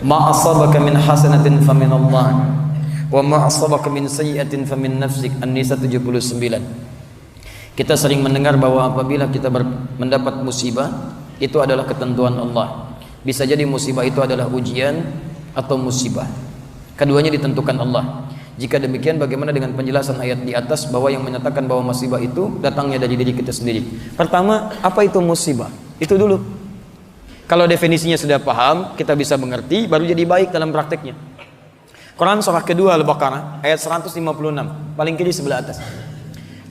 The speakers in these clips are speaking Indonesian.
Ma asabaka min hasanatin famin Allah wa ma asabaka min sayyi'atin famin nafsik. An-Nisa 79. Kita sering mendengar bahwa apabila kita mendapat musibah, itu adalah ketentuan Allah. Bisa jadi musibah itu adalah ujian atau musibah. Keduanya ditentukan Allah. Jika demikian, bagaimana dengan penjelasan ayat di atas bahwa yang menyatakan bahwa musibah itu datangnya dari diri kita sendiri? Pertama, apa itu musibah? Itu dulu. Kalau definisinya sudah paham, kita bisa mengerti, baru jadi baik dalam prakteknya. Quran surah kedua Al-Baqarah ayat 156, paling kiri sebelah atas.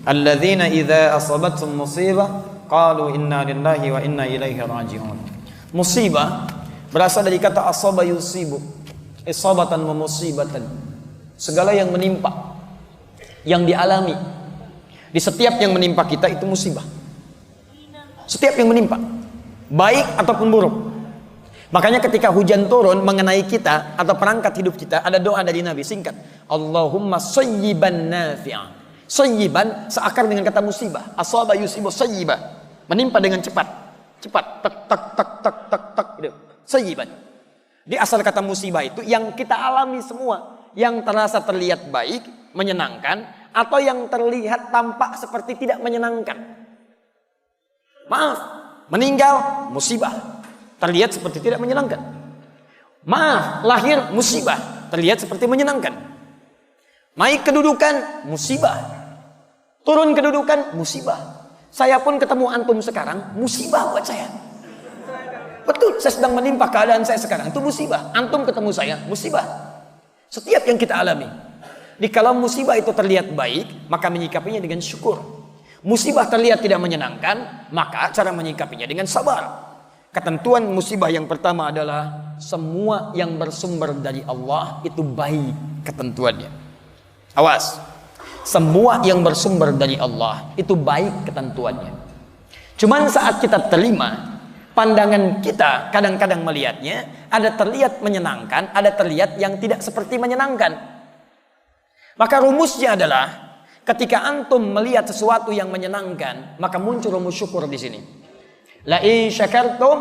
Alladzina idza asabathum musibah qalu inna lillahi wa inna ilaihi raji'un. Musibah berasal dari kata asaba yusibu, isabatan wa musibatan. Segala yang menimpa, yang dialami, di setiap yang menimpa kita itu musibah. Setiap yang menimpa, baik ataupun buruk. Makanya ketika hujan turun mengenai kita atau perangkat hidup kita, ada doa dari Nabi singkat, Allahumma sayyiban nafi'an. Sayyiban seakar dengan kata musibah. Asaba yusibu sayyibah, menimpa dengan cepat, tak tak tak tak tak tak gitu. Sayyiban. Di asal kata musibah itu yang kita alami semua, yang terasa terlihat baik, menyenangkan, atau yang terlihat tampak seperti tidak menyenangkan. Maaf, meninggal musibah, terlihat seperti tidak menyenangkan. Maaf, lahir musibah, terlihat seperti menyenangkan. Naik kedudukan musibah, turun kedudukan musibah. Saya pun ketemu antum sekarang musibah buat saya. Betul, saya sedang menimpa keadaan saya sekarang, itu musibah. Antum ketemu saya musibah. Setiap yang kita alami. Di kalau musibah itu terlihat baik, maka menyikapinya dengan syukur. Musibah terlihat tidak menyenangkan, maka cara menyikapinya dengan sabar. Ketentuan musibah yang pertama adalah semua yang bersumber dari Allah itu baik ketentuannya. Awas, semua yang bersumber dari Allah itu baik ketentuannya. Cuman saat kita terima, pandangan kita kadang-kadang melihatnya ada terlihat menyenangkan, ada terlihat yang tidak seperti menyenangkan. Maka rumusnya adalah ketika antum melihat sesuatu yang menyenangkan, maka muncul rumus syukur di sini. La in syakartum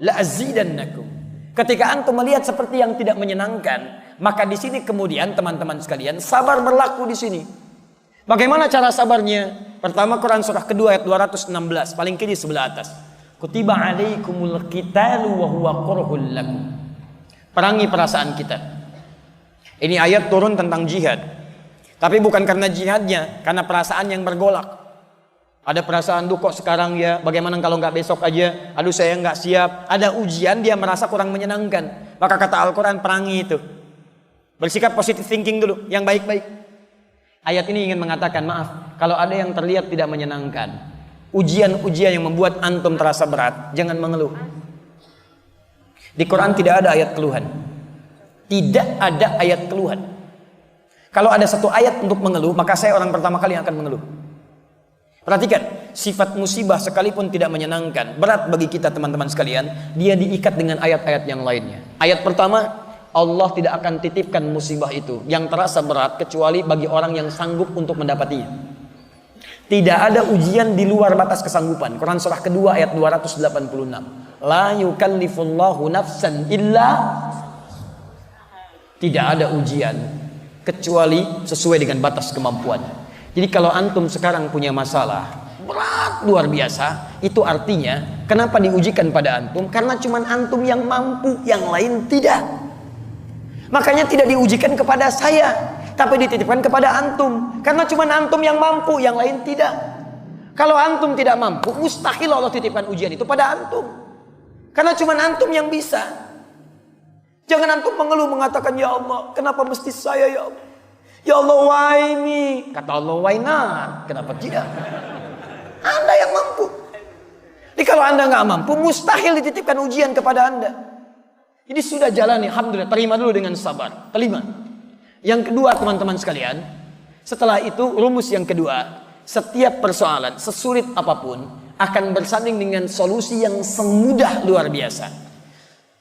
la azidannakum. Ketika antum melihat seperti yang tidak menyenangkan, maka di sini kemudian teman-teman sekalian sabar berlaku di sini. Bagaimana cara sabarnya? Pertama Quran surah kedua ayat 216, paling kiri sebelah atas. Kutiba alaikumul qitalu wa huwa kurhul lakum. Perangi perasaan kita. Ini ayat turun tentang jihad. Tapi bukan karena jihadnya, karena perasaan yang bergolak. Ada perasaan, duh kok sekarang ya, bagaimana kalau nggak besok aja, aduh saya nggak siap. Ada ujian, dia merasa kurang menyenangkan. Maka kata Al-Quran, perangi itu. Bersikap positive thinking dulu, yang baik-baik. Ayat ini ingin mengatakan, maaf, kalau ada yang terlihat tidak menyenangkan, ujian-ujian yang membuat antum terasa berat, jangan mengeluh. Di Quran tidak ada ayat keluhan. Tidak ada ayat keluhan. Kalau ada satu ayat untuk mengeluh, maka saya orang pertama kali yang akan mengeluh. Perhatikan, sifat musibah sekalipun tidak menyenangkan, berat bagi kita teman-teman sekalian, dia diikat dengan ayat-ayat yang lainnya. Ayat pertama, Allah tidak akan titipkan musibah itu yang terasa berat kecuali bagi orang yang sanggup untuk mendapatinya. Tidak ada ujian di luar batas kesanggupan. Quran surah kedua ayat 286. La yukallifullahu nafsan illa. Tidak ada ujian kecuali sesuai dengan batas kemampuan. Jadi kalau antum sekarang punya masalah berat luar biasa, itu artinya kenapa diujikan pada antum? Karena cuman antum yang mampu, yang lain tidak. Makanya tidak diujikan kepada saya, tapi dititipkan kepada antum. Karena cuman antum yang mampu, yang lain tidak. Kalau antum tidak mampu, mustahil Allah titipkan ujian itu pada antum. Karena cuman antum yang bisa. Jangan antum mengeluh mengatakan, ya Allah, kenapa mesti saya ya Allah? Ya Allah, why me? Kata Allah, why not? Kenapa tidak? Anda yang mampu. Jadi kalau Anda nggak mampu, mustahil dititipkan ujian kepada Anda. Jadi sudah jalani, alhamdulillah, terima dulu dengan sabar. Terima. Yang kedua teman-teman sekalian, setelah itu rumus yang kedua, setiap persoalan sesulit apapun akan bersanding dengan solusi yang semudah luar biasa.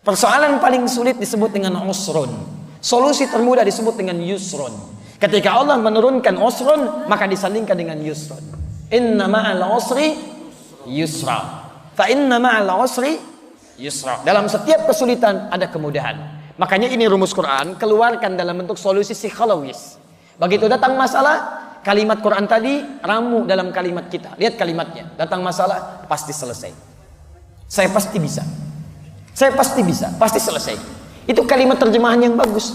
Persoalan paling sulit disebut dengan usrun. Solusi termudah disebut dengan yusrun. Ketika Allah menurunkan usrun, maka disandingkan dengan yusrun. Inna ma'al usri yusra. Fa inna ma'al usri yusra. Dalam setiap kesulitan ada kemudahan. Makanya ini rumus Quran, keluarkan dalam bentuk solusi psikologis. Begitu datang masalah, kalimat Quran tadi ramu dalam kalimat kita. Lihat kalimatnya. Datang masalah, pasti selesai. Saya pasti bisa. Saya pasti bisa, pasti selesai. Itu kalimat terjemahan yang bagus.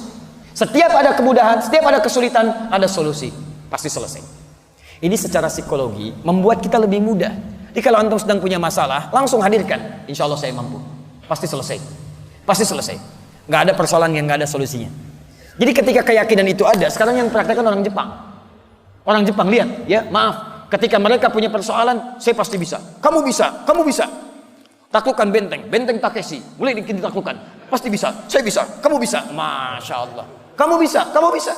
Setiap ada kemudahan, setiap ada kesulitan, ada solusi. Pasti selesai. Ini secara psikologi membuat kita lebih mudah. Jadi kalau antum sedang punya masalah, langsung hadirkan. Insya Allah saya mampu. Pasti selesai. Pasti selesai. Nggak ada persoalan yang nggak ada solusinya. Jadi ketika keyakinan itu ada, sekarang yang praktekkan orang Jepang. Orang Jepang lihat, ya maaf, ketika mereka punya persoalan, saya pasti bisa. Kamu bisa, kamu bisa. Taklukkan benteng, benteng Takeshi, boleh ditaklukkan. Pasti bisa, saya bisa, kamu bisa. Masya Allah, kamu bisa, kamu bisa.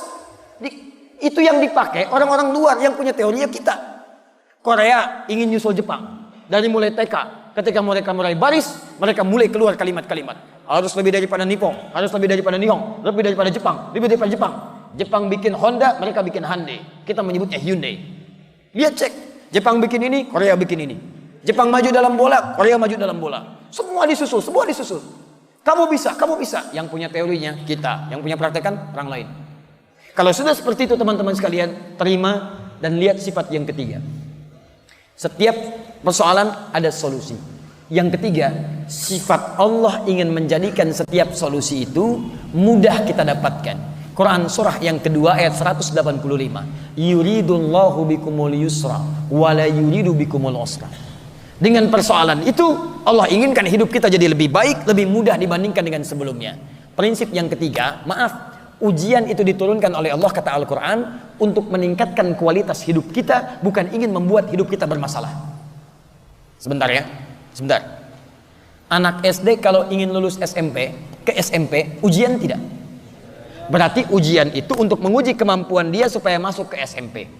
Itu yang dipakai orang-orang luar yang punya teorinya kita. Korea ingin nyusul Jepang. Dari mulai TK, ketika mereka mulai baris, mereka mulai keluar kalimat-kalimat. Harus lebih daripada Nippon, harus lebih daripada Nihon, lebih daripada Jepang, lebih daripada Jepang. Jepang bikin Honda, mereka bikin Hyundai. Kita menyebutnya Hyundai. Lihat cek, Jepang bikin ini, Korea bikin ini. Jepang maju dalam bola, Korea maju dalam bola. Semua disusul, semua disusul. Kamu bisa, kamu bisa. Yang punya teorinya kita, yang punya praktekan orang lain. Kalau sudah seperti itu teman-teman sekalian, terima dan lihat sifat yang ketiga. Setiap persoalan ada solusi. Yang ketiga, sifat Allah ingin menjadikan setiap solusi itu mudah kita dapatkan. Quran surah yang kedua ayat 185. Yuridullahu bikumul yusra wa la yuridu bikumul usra. Dengan persoalan itu Allah inginkan hidup kita jadi lebih baik, lebih mudah dibandingkan dengan sebelumnya. Prinsip yang ketiga, maaf, ujian itu diturunkan oleh Allah kata Al-Quran untuk meningkatkan kualitas hidup kita, bukan ingin membuat hidup kita bermasalah. Sebentar ya, sebentar. Anak SD kalau ingin lulus SMP ke SMP, ujian tidak? Berarti ujian itu untuk menguji kemampuan dia supaya masuk ke SMP.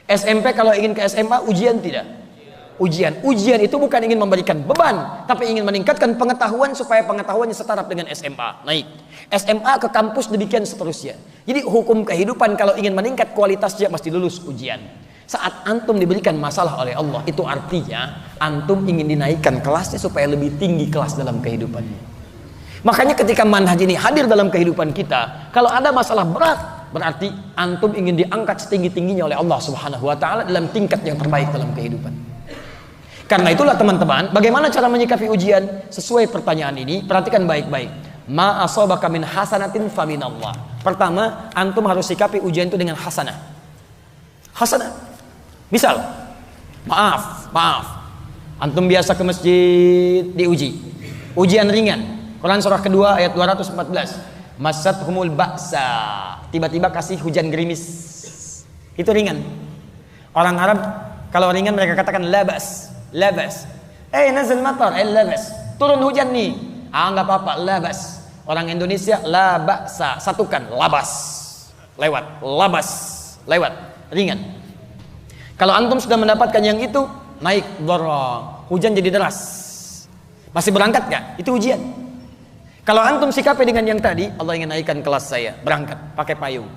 SMP kalau ingin ke SMA, ujian tidak? Ujian. Ujian itu bukan ingin memberikan beban, tapi ingin meningkatkan pengetahuan supaya pengetahuannya setaraf dengan SMA. Naik. SMA ke kampus demikian seterusnya. Jadi hukum kehidupan kalau ingin meningkat kualitasnya mesti lulus ujian. Saat antum diberikan masalah oleh Allah, itu artinya antum ingin dinaikkan kelasnya supaya lebih tinggi kelas dalam kehidupannya. Makanya ketika manhaj ini hadir dalam kehidupan kita, kalau ada masalah berat, berarti antum ingin diangkat setinggi-tingginya oleh Allah Subhanahu wa taala dalam tingkat yang terbaik dalam kehidupan. Karena itulah teman-teman, bagaimana cara menyikapi ujian? Sesuai pertanyaan ini, perhatikan baik-baik. Ma asabaka min hasanatin faminallah. Pertama, antum harus sikapi ujian itu dengan hasanah. Hasanah. Misal, maaf. Antum biasa ke masjid diuji. Ujian ringan. Quran surah kedua ayat 214. Masathumul ba'sa. Tiba-tiba kasih hujan gerimis. Itu ringan. Orang Arab kalau ringan mereka katakan labas. Labas. Nazal matar, labas. Turun hujan nih. Enggak apa-apa, labas. Orang Indonesia la ba'sa, satukan, labas. Lewat, labas. Lewat, ringan. Kalau antum sudah mendapatkan yang itu, naik dharra. Hujan jadi deras. Masih berangkat enggak? Itu ujian. Kalau antum sikapi dengan yang tadi, Allah ingin naikkan kelas saya, berangkat, pakai payung.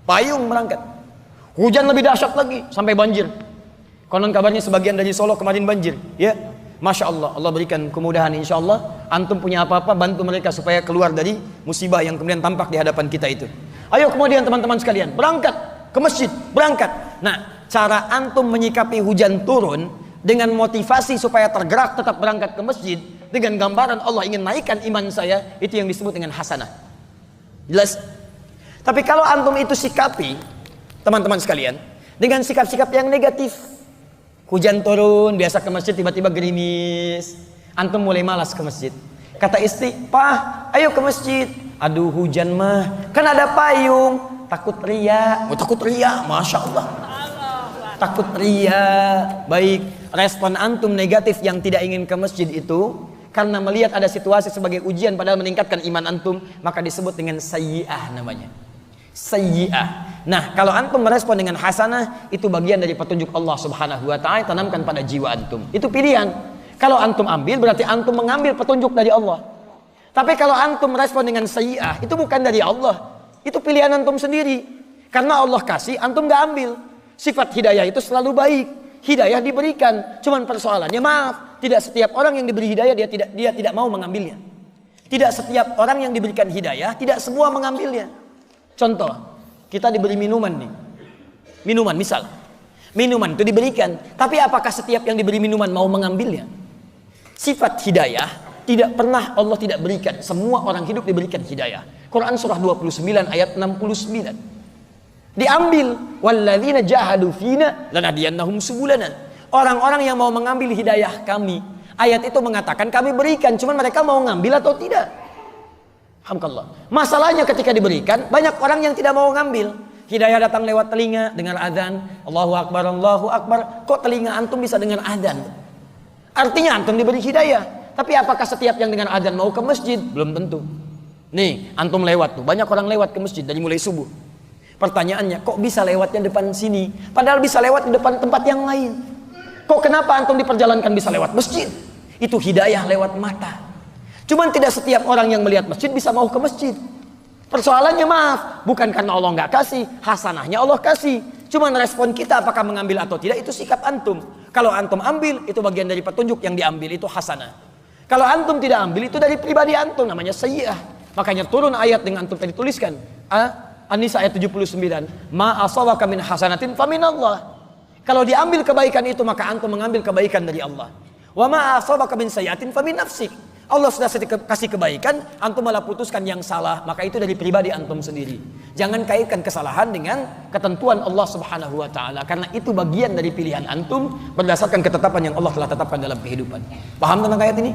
Payung berangkat. Hujan lebih dahsyat lagi, sampai banjir. Konon kabarnya sebagian dari Solo kemarin banjir. Ya, Masya Allah, Allah berikan kemudahan insya Allah. Antum punya apa-apa, bantu mereka supaya keluar dari musibah yang kemudian tampak di hadapan kita itu. Ayo kemudian teman-teman sekalian, berangkat ke masjid, berangkat. Nah, cara antum menyikapi hujan turun, dengan motivasi supaya tergerak tetap berangkat ke masjid, dengan gambaran Allah ingin naikkan iman saya, itu yang disebut dengan hasanah. Jelas? Tapi kalau antum itu sikapi, teman-teman sekalian, dengan sikap-sikap yang negatif, hujan turun, biasa ke masjid tiba-tiba gerimis, antum mulai malas ke masjid. Kata istri, "Pah, ayo ke masjid." "Aduh hujan mah, kan ada payung." Takut ria. Takut ria, Masya Allah. Takut ria. Baik, respon antum negatif yang tidak ingin ke masjid itu karena melihat ada situasi sebagai ujian padahal meningkatkan iman antum, maka disebut dengan sayyi'ah namanya. Sayyi'ah. Nah, kalau antum merespon dengan hasanah, itu bagian dari petunjuk Allah Subhanahu wa taala, tanamkan pada jiwa antum. Itu pilihan. Kalau antum ambil berarti antum mengambil petunjuk dari Allah. Tapi kalau antum merespon dengan sayyi'ah, itu bukan dari Allah. Itu pilihan antum sendiri. Karena Allah kasih, antum gak ambil. Sifat hidayah itu selalu baik. Hidayah diberikan. Cuman persoalannya, maaf, tidak setiap orang yang diberi hidayah dia tidak mau mengambilnya. Tidak setiap orang yang diberikan hidayah, tidak semua mengambilnya. Contoh, kita diberi minuman nih. Minuman misal. Minuman itu diberikan, tapi apakah setiap yang diberi minuman mau mengambilnya? Sifat hidayah tidak pernah Allah tidak berikan. Semua orang hidup diberikan hidayah. Quran surah 29 ayat 69. Diambil, walladzina jahadu fina lanahdiyannahum subulana. Orang-orang yang mau mengambil hidayah kami, ayat itu mengatakan kami berikan, cuman mereka mau ngambil atau tidak. Alhamdulillah. Masalahnya ketika diberikan, banyak orang yang tidak mau ngambil. Hidayah datang lewat telinga, dengar azan, Allahu Akbar, Allahu Akbar. Kok telinga antum bisa dengar azan? Artinya antum diberi hidayah. Tapi apakah setiap yang dengar azan mau ke masjid? Belum tentu. Nih, antum lewat tuh, banyak orang lewat ke masjid dari mulai subuh. Pertanyaannya, kok bisa lewatnya depan sini? Padahal bisa lewat di depan tempat yang lain. Kok kenapa antum diperjalankan bisa lewat masjid? Itu hidayah lewat mata. Cuman tidak setiap orang yang melihat masjid bisa mau ke masjid. Persoalannya maaf, bukan karena Allah nggak kasih, hasanahnya Allah kasih. Cuman respon kita apakah mengambil atau tidak, itu sikap antum. Kalau antum ambil, itu bagian dari petunjuk, yang diambil itu hasanah. Kalau antum tidak ambil, itu dari pribadi antum, namanya sayyi'ah. Makanya turun ayat dengan antum tadi tuliskan. An-Nisa ayat 79. Ma asawaka min hasanatin faminallah. Kalau diambil kebaikan itu, maka antum mengambil kebaikan dari Allah. Wa ma asabaka min sayyi'atin famin nafsik. Allah sudah kasih kebaikan, antum malah putuskan yang salah, maka itu dari pribadi antum sendiri. Jangan kaitkan kesalahan dengan ketentuan Allah Subhanahu wa taala, karena itu bagian dari pilihan antum berdasarkan ketetapan yang Allah telah tetapkan dalam kehidupan. Paham tentang ayat ini?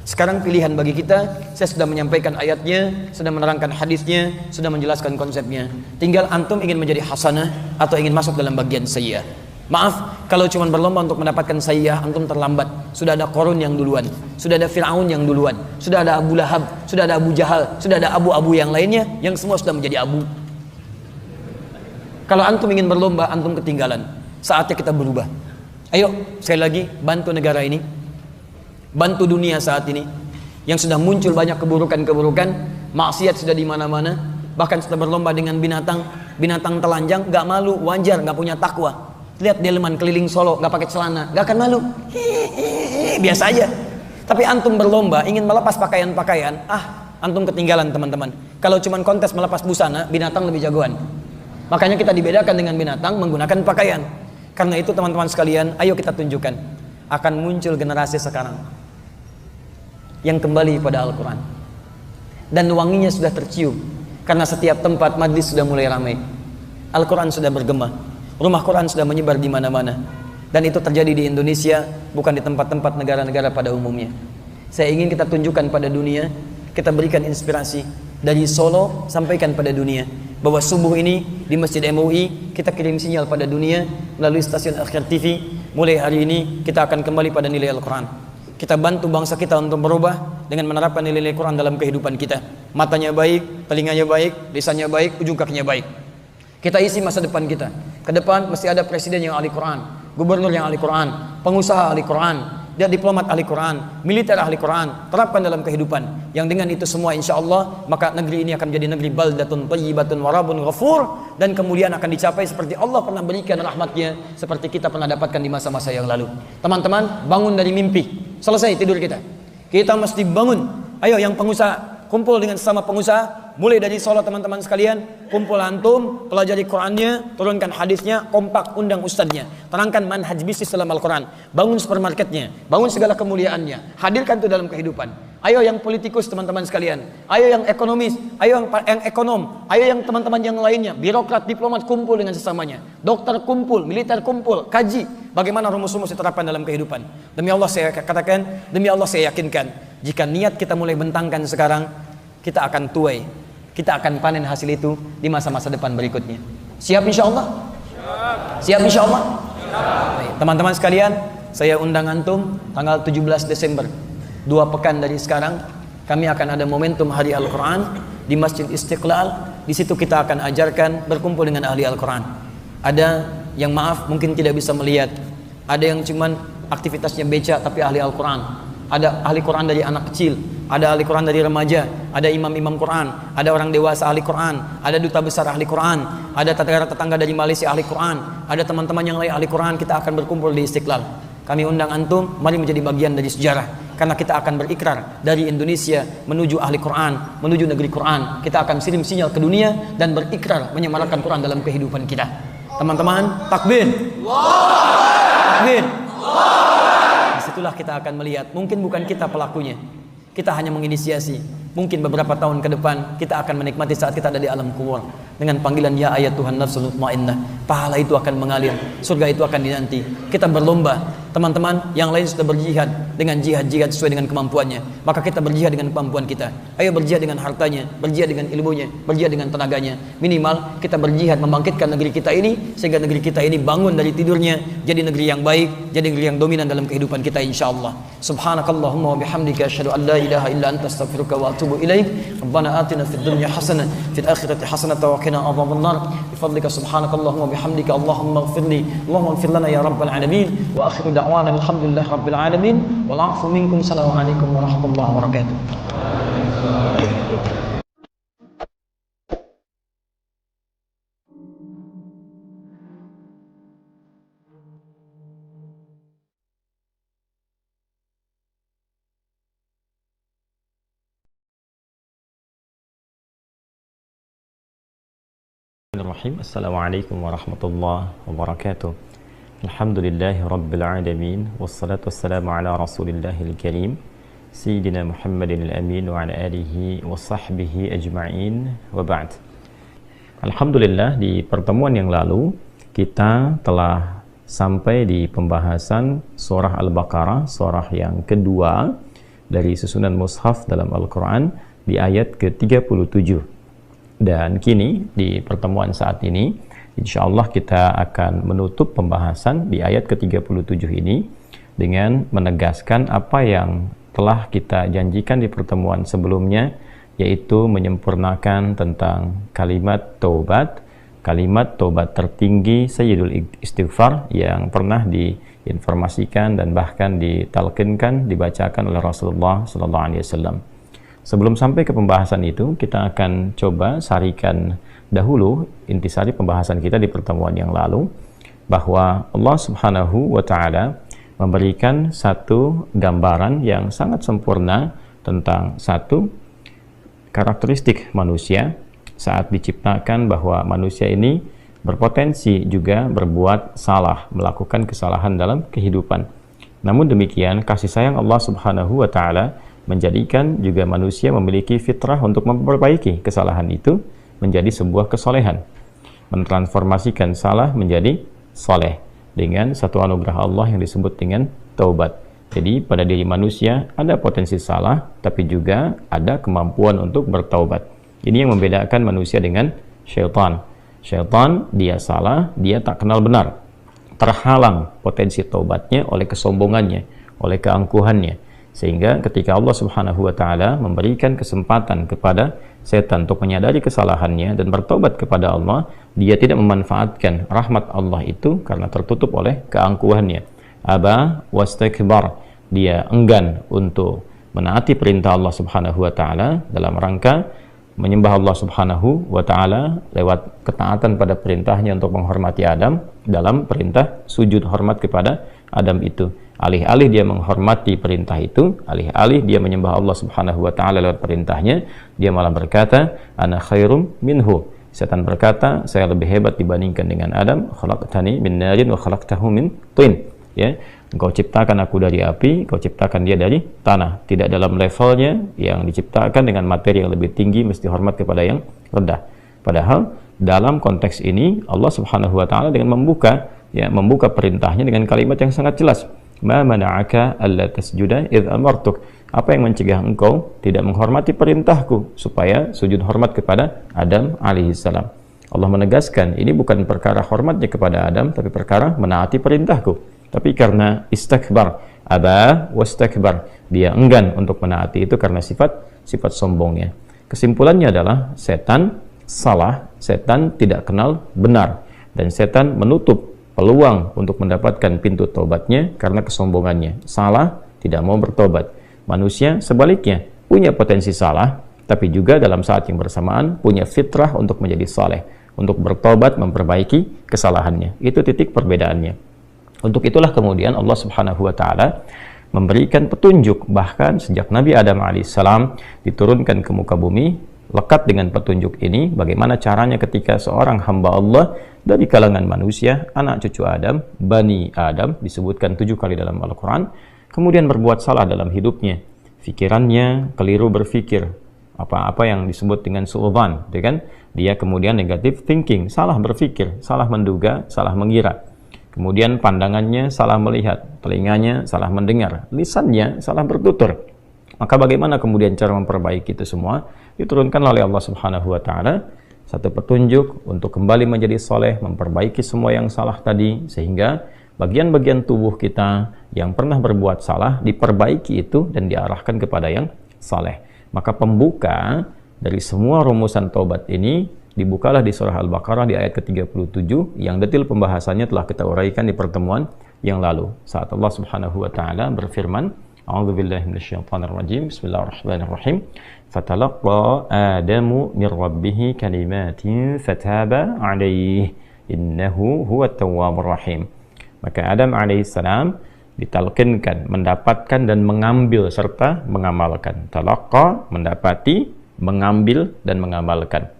Sekarang pilihan bagi kita, saya sudah menyampaikan ayatnya, sudah menerangkan hadisnya, sudah menjelaskan konsepnya. Tinggal antum ingin menjadi hasanah atau ingin masuk dalam bagian sayyi'ah. Maaf, kalau cuma berlomba untuk mendapatkan sayyi'ah, antum terlambat. Sudah ada Qarun yang duluan, sudah ada Fir'aun yang duluan, sudah ada Abu Lahab, sudah ada Abu Jahal, sudah ada abu-abu yang lainnya, yang semua sudah menjadi abu. Kalau antum ingin berlomba, antum ketinggalan. Saatnya kita berubah. Ayo, sekali lagi, bantu negara ini, bantu dunia saat ini, yang sudah muncul banyak keburukan-keburukan, maksiat sudah di mana-mana, bahkan sudah berlomba dengan binatang telanjang, gak malu, wajar, gak punya takwa. Lihat delman keliling Solo, gak pakai celana, gak akan malu, biasa aja. Tapi antum berlomba ingin melepas pakaian-pakaian, antum ketinggalan teman-teman. Kalau cuma kontes melepas busana, binatang lebih jagoan. Makanya kita dibedakan dengan binatang menggunakan pakaian. Karena itu teman-teman sekalian, ayo kita tunjukkan. Akan muncul generasi sekarang yang kembali pada Al-Quran, dan wanginya sudah tercium, karena setiap tempat majlis sudah mulai ramai. Al-Quran sudah bergema, rumah Quran sudah menyebar di mana-mana, dan itu terjadi di Indonesia, bukan di tempat-tempat negara-negara pada umumnya. Saya ingin kita tunjukkan pada dunia, kita berikan inspirasi dari Solo, sampaikan pada dunia bahwa subuh ini di Masjid MUI kita kirim sinyal pada dunia melalui stasiun Akhir TV. Mulai hari ini kita akan kembali pada nilai Al-Quran. Kita bantu bangsa kita untuk berubah dengan menerapkan nilai Quran dalam kehidupan kita. Matanya baik, telinganya baik, lisannya baik, ujung kakinya baik. Kita isi masa depan kita. Ke depan mesti ada presiden yang ahli Quran, gubernur yang ahli Quran, pengusaha ahli Quran, dia diplomat ahli Quran, militer ahli Quran. Terapkan dalam kehidupan. Yang dengan itu semua insya Allah, maka negeri ini akan menjadi negeri baldatun thayyibatun warabun ghafur, dan kemudian akan dicapai seperti Allah pernah berikan rahmatnya, seperti kita pernah dapatkan di masa-masa yang lalu. Teman-teman, bangun dari mimpi. Selesai tidur kita. Kita mesti bangun. Ayo yang pengusaha, kumpul dengan sesama pengusaha. Mulai dari Solo teman-teman sekalian, kumpul antum, pelajari Qurannya, turunkan hadisnya, kompak undang ustadznya, terangkan manhaj bisnis dalam Al-Quran, bangun supermarketnya, bangun segala kemuliaannya, hadirkan itu dalam kehidupan. Ayo yang politikus teman-teman sekalian, ayo yang ekonomis, ayo yang ekonom, ayo yang teman-teman yang lainnya, birokrat, diplomat, kumpul dengan sesamanya, dokter kumpul, militer kumpul, kaji bagaimana rumus-rumus diterapkan dalam kehidupan. Demi Allah saya katakan, demi Allah saya yakinkan, jika niat kita mulai bentangkan sekarang, kita akan tuai, kita akan panen hasil itu di masa-masa depan berikutnya. Siap insya Allah? Siap insya Allah? Teman-teman sekalian, saya undang antum tanggal 17 Desember, 2 pekan dari sekarang, kami akan ada momentum Hari Al-Quran di Masjid Istiqlal. Di situ kita akan ajarkan berkumpul dengan ahli Al-Quran. Ada yang maaf mungkin tidak bisa melihat, ada yang cuman aktivitasnya beca tapi ahli Al-Quran. Ada ahli Quran dari anak kecil, ada ahli Quran dari remaja, ada imam-imam Quran, ada orang dewasa ahli Quran, ada duta besar ahli Quran, ada tetangga dari Malaysia ahli Quran, ada teman-teman yang lain ahli Quran. Kita akan berkumpul di Istiqlal. Kami undang antum, mari menjadi bagian dari sejarah. Karena kita akan berikrar dari Indonesia menuju ahli Quran, menuju negeri Quran. Kita akan kirim sinyal ke dunia dan berikrar menyemarakan Quran dalam kehidupan kita. Teman-teman, takbir. Takbir. Disitulah kita akan melihat, mungkin bukan kita pelakunya, kita hanya menginisiasi. Mungkin beberapa tahun ke depan kita akan menikmati saat kita ada di alam kubur dengan panggilan ya ayat Tuhan nafsul mutmainnah. Pahala itu akan mengalir, surga itu akan dinanti. Kita berlomba, teman-teman yang lain sudah berjihad dengan jihad-jihad sesuai dengan kemampuannya, maka kita berjihad dengan kemampuan kita. Ayo berjihad dengan hartanya, berjihad dengan ilmunya, berjihad dengan tenaganya. Minimal kita berjihad membangkitkan negeri kita ini, sehingga negeri kita ini bangun dari tidurnya jadi negeri yang baik, jadi negeri yang dominan dalam kehidupan kita insyaallah. Subhanakallahumma wa bihamdika asyhadu an la ilaha illa anta astaghfiruka wa atubu ilaik. Rabbana atina fid dunya hasanah fil akhirati hasanah wa qina adzabannar. Bifadlika subhanakallahumma wa bihamdika Allahumma ighfirli Allahumma ighfir lana ya rabbal alamin. Wa akhiru da'wana alhamdulillahi rabbil alamin. Wal 'afwu minkum. Assalamualaikum warahmatullahi wabarakatuh. Bismillahirrahmanirrahim. Assalamualaikum warahmatullahi wabarakatuh. Alhamdulillahi rabbil alamin. Wassalatu wassalamu ala rasulillahil karim Sayyidina Muhammadin al-amin wa ala alihi wa sahbihi ajma'in wa ba'd. Alhamdulillah, di pertemuan yang lalu kita telah sampai di pembahasan surah Al-Baqarah, surah yang kedua dari susunan mushaf dalam Al-Quran, di ayat ke-37. Dan kini di pertemuan saat ini insyaallah kita akan menutup pembahasan di ayat ke-37 ini dengan menegaskan apa yang telah kita janjikan di pertemuan sebelumnya, yaitu menyempurnakan tentang kalimat taubat tertinggi Sayyidul Istighfar yang pernah diinformasikan dan bahkan ditalqinkan, dibacakan oleh Rasulullah sallallahu alaihi wasallam. Sebelum sampai ke pembahasan itu, kita akan coba sarikan dahulu intisari pembahasan kita di pertemuan yang lalu, bahwa Allah Subhanahu wa Ta'ala memberikan satu gambaran yang sangat sempurna tentang satu karakteristik manusia saat diciptakan, bahwa manusia ini berpotensi juga berbuat salah, melakukan kesalahan dalam kehidupan. Namun demikian, kasih sayang Allah Subhanahu wa Ta'ala menjadikan juga manusia memiliki fitrah untuk memperbaiki kesalahan itu menjadi sebuah kesolehan, mentransformasikan salah menjadi soleh dengan satu anugerah Allah yang disebut dengan taubat. Jadi pada diri manusia ada potensi salah, tapi juga ada kemampuan untuk bertaubat. Ini yang membedakan manusia dengan syaitan. Syaitan, dia salah, dia tak kenal benar, terhalang potensi taubatnya oleh kesombongannya, oleh keangkuhannya. Sehingga ketika Allah Subhanahu wa Ta'ala memberikan kesempatan kepada setan untuk menyadari kesalahannya dan bertobat kepada Allah, dia tidak memanfaatkan rahmat Allah itu karena tertutup oleh keangkuhannya. Aba wastakbar, dia enggan untuk menaati perintah Allah Subhanahu wa Ta'ala dalam rangka menyembah Allah Subhanahu wa Ta'ala lewat ketaatan pada perintahnya untuk menghormati Adam dalam perintah sujud hormat kepada Adam itu. Alih-alih dia menghormati perintah itu, alih-alih dia menyembah Allah Subhanahu wa Ta'ala lewat perintahnya, dia malah berkata, ana khairum minhu. Setan berkata, saya lebih hebat dibandingkan dengan Adam. Khalaqtani min narin wa khalaqtahu min tin. Ya, engkau ciptakan aku dari api, engkau ciptakan dia dari tanah. Tidak dalam levelnya, yang diciptakan dengan materi yang lebih tinggi mesti hormat kepada yang rendah. Padahal dalam konteks ini Allah Subhanahu wa Ta'ala dengan membuka perintahnya dengan kalimat yang sangat jelas. Ma mana'aka alla tasjuda idh amartuk. Apa yang mencegah engkau tidak menghormati perintahku supaya sujud hormat kepada Adam alaihissalam. Allah menegaskan ini bukan perkara hormatnya kepada Adam, tapi perkara menaati perintahku. Tapi karena istakbar, aba wastakbar, dia enggan untuk menaati itu karena sifat sombongnya. Kesimpulannya adalah setan salah, setan tidak kenal benar, dan setan menutup peluang untuk mendapatkan pintu taubatnya karena kesombongannya. Salah, tidak mau bertobat. Manusia sebaliknya punya potensi salah, tapi juga dalam saat yang bersamaan punya fitrah untuk menjadi saleh, untuk bertobat, memperbaiki kesalahannya. Itu titik perbedaannya. Untuk itulah kemudian Allah Subhanahu wa Ta'ala memberikan petunjuk. Bahkan sejak Nabi Adam alaihissalam diturunkan ke muka bumi, lekat dengan petunjuk ini bagaimana caranya ketika seorang hamba Allah dari kalangan manusia, anak cucu Adam, Bani Adam, disebutkan 7 kali dalam Al-Quran, kemudian berbuat salah dalam hidupnya, pikirannya keliru berpikir, apa-apa yang disebut dengan su'udzan, kan? Dia kemudian negative thinking, salah berpikir, salah menduga, salah mengira. Kemudian pandangannya salah melihat, telinganya salah mendengar, lisannya salah bertutur. Maka bagaimana kemudian cara memperbaiki itu semua? Diturunkan oleh Allah Subhanahu wa taala satu petunjuk untuk kembali menjadi soleh, memperbaiki semua yang salah tadi, sehingga bagian-bagian tubuh kita yang pernah berbuat salah diperbaiki itu dan diarahkan kepada yang saleh. Maka pembuka dari semua rumusan taubat ini dibukalah di surah Al-Baqarah di ayat ke-37 yang detail pembahasannya telah kita uraikan di pertemuan yang lalu. Saat Allah Subhanahu wa taala berfirman, A'udzubillahi minasyaitonirrajim. Bismillahirrahmanirrahim. Fatalaqqa Adamu min rabbih kalimatin fataba 'alaihi innahu huwat tawwabur rahim. Maka Adam alaihissalam ditalqinkan, mendapatkan dan mengambil serta mengamalkan. Talaqqa, mendapati, mengambil dan mengamalkan.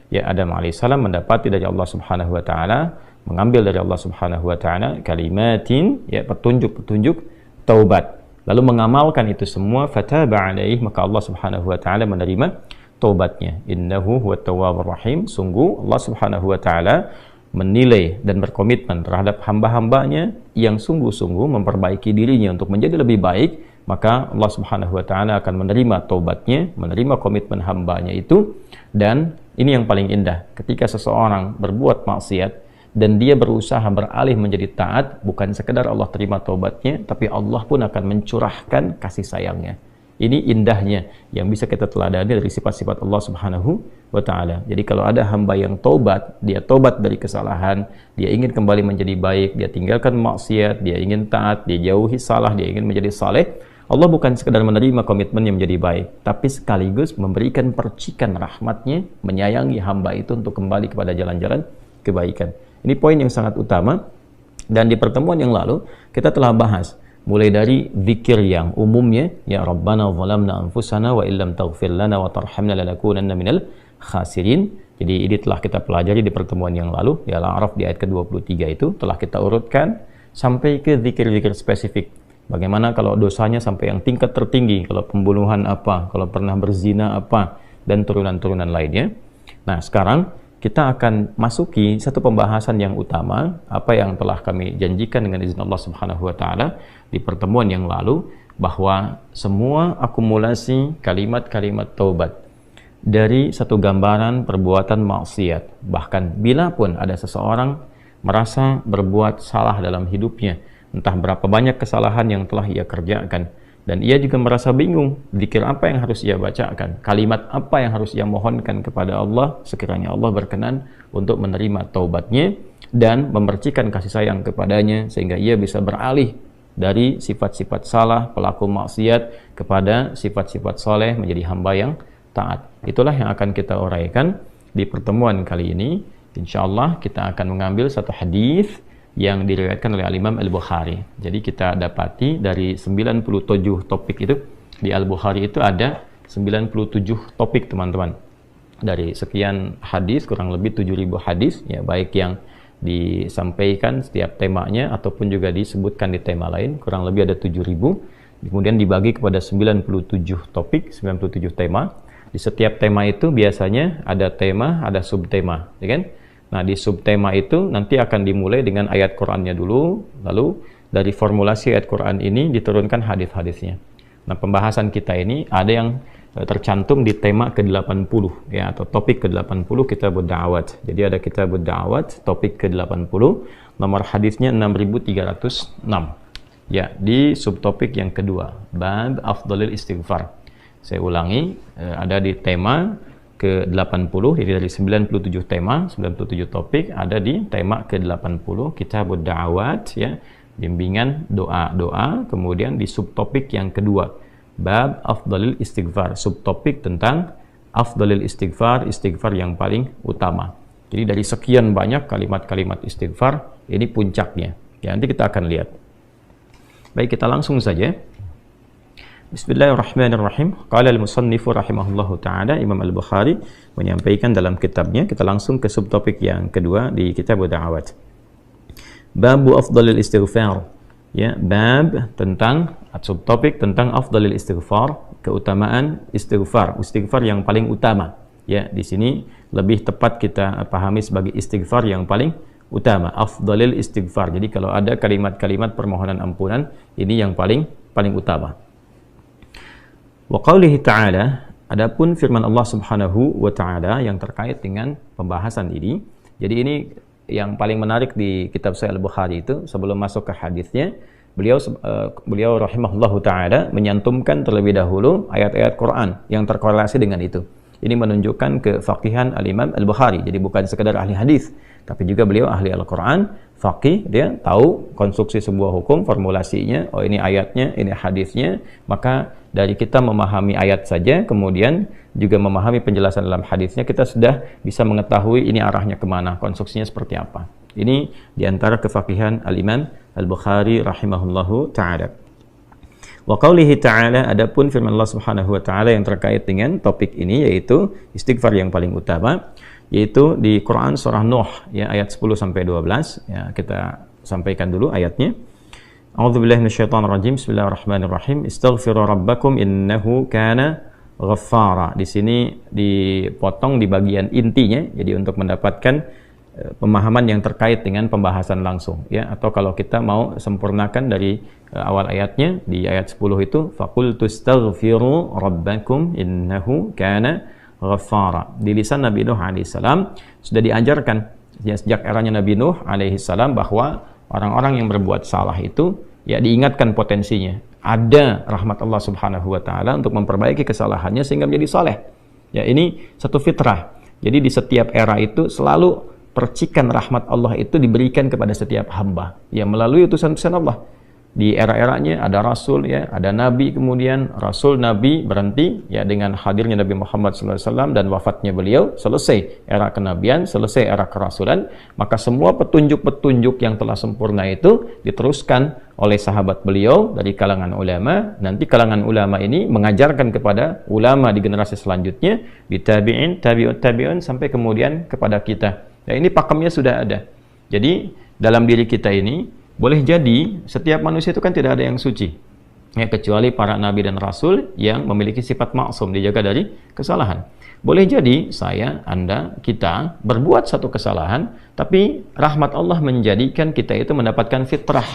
Ya, Adam alaihissalam mendapati dari Allah Subhanahu wa taala, mengambil dari Allah Subhanahu wa taala kalimatin, ya, petunjuk-petunjuk taubat. Lalu mengamalkan itu semua, fataba alaihi, maka Allah Subhanahu wa taala menerima taubatnya. Innahu huwat tawwabur rahim. Sungguh Allah Subhanahu wa taala menilai dan berkomitmen terhadap hamba-hambanya yang sungguh-sungguh memperbaiki dirinya untuk menjadi lebih baik, maka Allah Subhanahu wa taala akan menerima taubatnya, menerima komitmen hambanya itu. Dan ini yang paling indah, ketika seseorang berbuat maksiat dan dia berusaha beralih menjadi taat, bukan sekedar Allah terima taubatnya, tapi Allah pun akan mencurahkan kasih sayangnya. Ini indahnya yang bisa kita teladani dari sifat-sifat Allah Subhanahu wa taala. Jadi kalau ada hamba yang taubat, dia taubat dari kesalahan, dia ingin kembali menjadi baik, dia tinggalkan maksiat, dia ingin taat, dia jauhi salah, dia ingin menjadi saleh, Allah bukan sekedar menerima komitmennya menjadi baik, tapi sekaligus memberikan percikan rahmatnya, menyayangi hamba itu untuk kembali kepada jalan-jalan kebaikan. Ini poin yang sangat utama, dan di pertemuan yang lalu kita telah bahas mulai dari zikir yang umumnya, ya Rabbana zalamna anfusana wa illam taghfir lana wa tarhamna lanakunanna minal khasirin. Jadi ini telah kita pelajari di pertemuan yang lalu, ya Al-A'raf di ayat ke-23 itu telah kita urutkan sampai ke zikir-zikir spesifik. Bagaimana kalau dosanya sampai yang tingkat tertinggi, kalau pembunuhan apa, kalau pernah berzina apa, dan turunan-turunan lainnya. Nah, sekarang kita akan masuki satu pembahasan yang utama, apa yang telah kami janjikan dengan izin Allah Subhanahu wa taala di pertemuan yang lalu, bahwa semua akumulasi kalimat-kalimat taubat dari satu gambaran perbuatan maksiat, bahkan bila pun ada seseorang merasa berbuat salah dalam hidupnya, entah berapa banyak kesalahan yang telah ia kerjakan, dan ia juga merasa bingung, zikir apa yang harus ia bacakan, kalimat apa yang harus ia mohonkan kepada Allah, sekiranya Allah berkenan untuk menerima taubatnya dan memercikan kasih sayang kepadanya, sehingga ia bisa beralih dari sifat-sifat salah, pelaku maksiat, kepada sifat-sifat soleh, menjadi hamba yang taat. Itulah yang akan kita uraikan di pertemuan kali ini. Insyaallah kita akan mengambil satu hadis yang diriwayatkan oleh Al-Imam Al-Bukhari. Jadi kita dapati dari 97 topik itu, di Al-Bukhari itu ada 97 topik, teman-teman. Dari sekian hadis, kurang lebih 7.000 hadis, ya, baik yang disampaikan setiap temanya ataupun juga disebutkan di tema lain, kurang lebih ada 7.000. Kemudian dibagi kepada 97 topik, 97 tema. Di setiap tema itu biasanya ada tema, ada subtema, ya kan? Nah, di subtema itu nanti akan dimulai dengan ayat Qur'annya dulu, lalu dari formulasi ayat Qur'an ini diturunkan hadis-hadisnya. Nah, pembahasan kita ini ada yang tercantum di tema ke-80, ya, atau topik ke-80 Kitabud Da'awat. Jadi ada Kitabud Da'awat, topik ke-80, nomor hadisnya 6306. Ya, di subtopik yang kedua, Bab Afdhalil Istighfar. Saya ulangi, ada di tema ke-80, jadi dari 97 tema, 97 topik, ada di tema ke-80 Kitabud Da'awat, ya, bimbingan doa-doa. Kemudian di subtopik yang kedua, Bab Afdhalil Istighfar, subtopik tentang Afdhalil Istighfar, istighfar yang paling utama. Jadi dari sekian banyak kalimat-kalimat istighfar, ini puncaknya. Ya, nanti kita akan lihat. Baik, kita langsung saja. Bismillahirrahmanirrahim. Qala al-musannifu rahimahullahu taala, Imam Al-Bukhari menyampaikan dalam kitabnya, kita langsung ke subtopik yang kedua di kitab Da'awat. Babu afdalil istighfar. Ya, bab tentang subtopik tentang afdalil istighfar, keutamaan istighfar, istighfar yang paling utama. Ya, di sini lebih tepat kita pahami sebagai istighfar yang paling utama, afdalil istighfar. Jadi kalau ada kalimat-kalimat permohonan ampunan, ini yang paling utama. Wa qaulihi ta'ala, adapun firman Allah Subhanahu wa taala yang terkait dengan pembahasan ini. Jadi ini yang paling menarik di kitab Sahih Al-Bukhari itu, sebelum masuk ke hadisnya, beliau rahimahullahu taala menyantumkan terlebih dahulu ayat-ayat Quran yang terkorelasi dengan itu. Ini menunjukkan kefaqihan Al-Imam Al-Bukhari. Jadi bukan sekedar ahli hadis, tapi juga beliau ahli Al-Quran, faqih, dia tahu konstruksi sebuah hukum, formulasinya, oh ini ayatnya, ini hadisnya. Maka dari kita memahami ayat saja, kemudian juga memahami penjelasan dalam hadisnya, kita sudah bisa mengetahui ini arahnya kemana, konstruksinya seperti apa. Ini diantara kefaqihan Al-Imam Al-Bukhari rahimahullahu ta'ala. Wa qaulihi ta'ala, adapun firman Allah Subhanahu wa taala yang terkait dengan topik ini, yaitu istighfar yang paling utama, yaitu di Quran surah Nuh ya, ayat 10 sampai 12 ya, kita sampaikan dulu ayatnya. A'udzubillahi minasyaitonir rajim. Bismillahirrahmanirrahim. Istaghfiru rabbakum innahu kana ghaffara. Di sini dipotong di bagian intinya, jadi untuk mendapatkan pemahaman yang terkait dengan pembahasan langsung ya, atau kalau kita mau sempurnakan dari awal ayatnya, di ayat 10 itu faqul tustaghfiru rabbakum innahu kana ghaffara. Di lisan Nabi Nuh alaihissalam sudah diajarkan ya, sejak eranya Nabi Nuh alaihissalam, bahwa orang-orang yang berbuat salah itu ya diingatkan potensinya, ada rahmat Allah Subhanahu wa taala untuk memperbaiki kesalahannya sehingga menjadi saleh. Ya, ini satu fitrah. Jadi di setiap era itu selalu percikan rahmat Allah itu diberikan kepada setiap hamba ya, melalui utusan-utusan Allah. Di era-eranya ada rasul ya, ada nabi, kemudian rasul nabi berhenti ya dengan hadirnya Nabi Muhammad SAW dan wafatnya beliau, selesai era kenabian, selesai era kerasulan. Maka semua petunjuk-petunjuk yang telah sempurna itu diteruskan oleh sahabat beliau dari kalangan ulama. Nanti kalangan ulama ini mengajarkan kepada ulama di generasi selanjutnya, di tabi'in, tabi'ut tabi'un, sampai kemudian kepada kita. Ya, ini pakemnya sudah ada. Jadi dalam diri kita ini boleh jadi setiap manusia itu kan tidak ada yang suci ya, kecuali para nabi dan rasul yang memiliki sifat maksum, dijaga dari kesalahan. Boleh jadi saya, Anda, kita berbuat satu kesalahan, tapi rahmat Allah menjadikan kita itu mendapatkan fitrah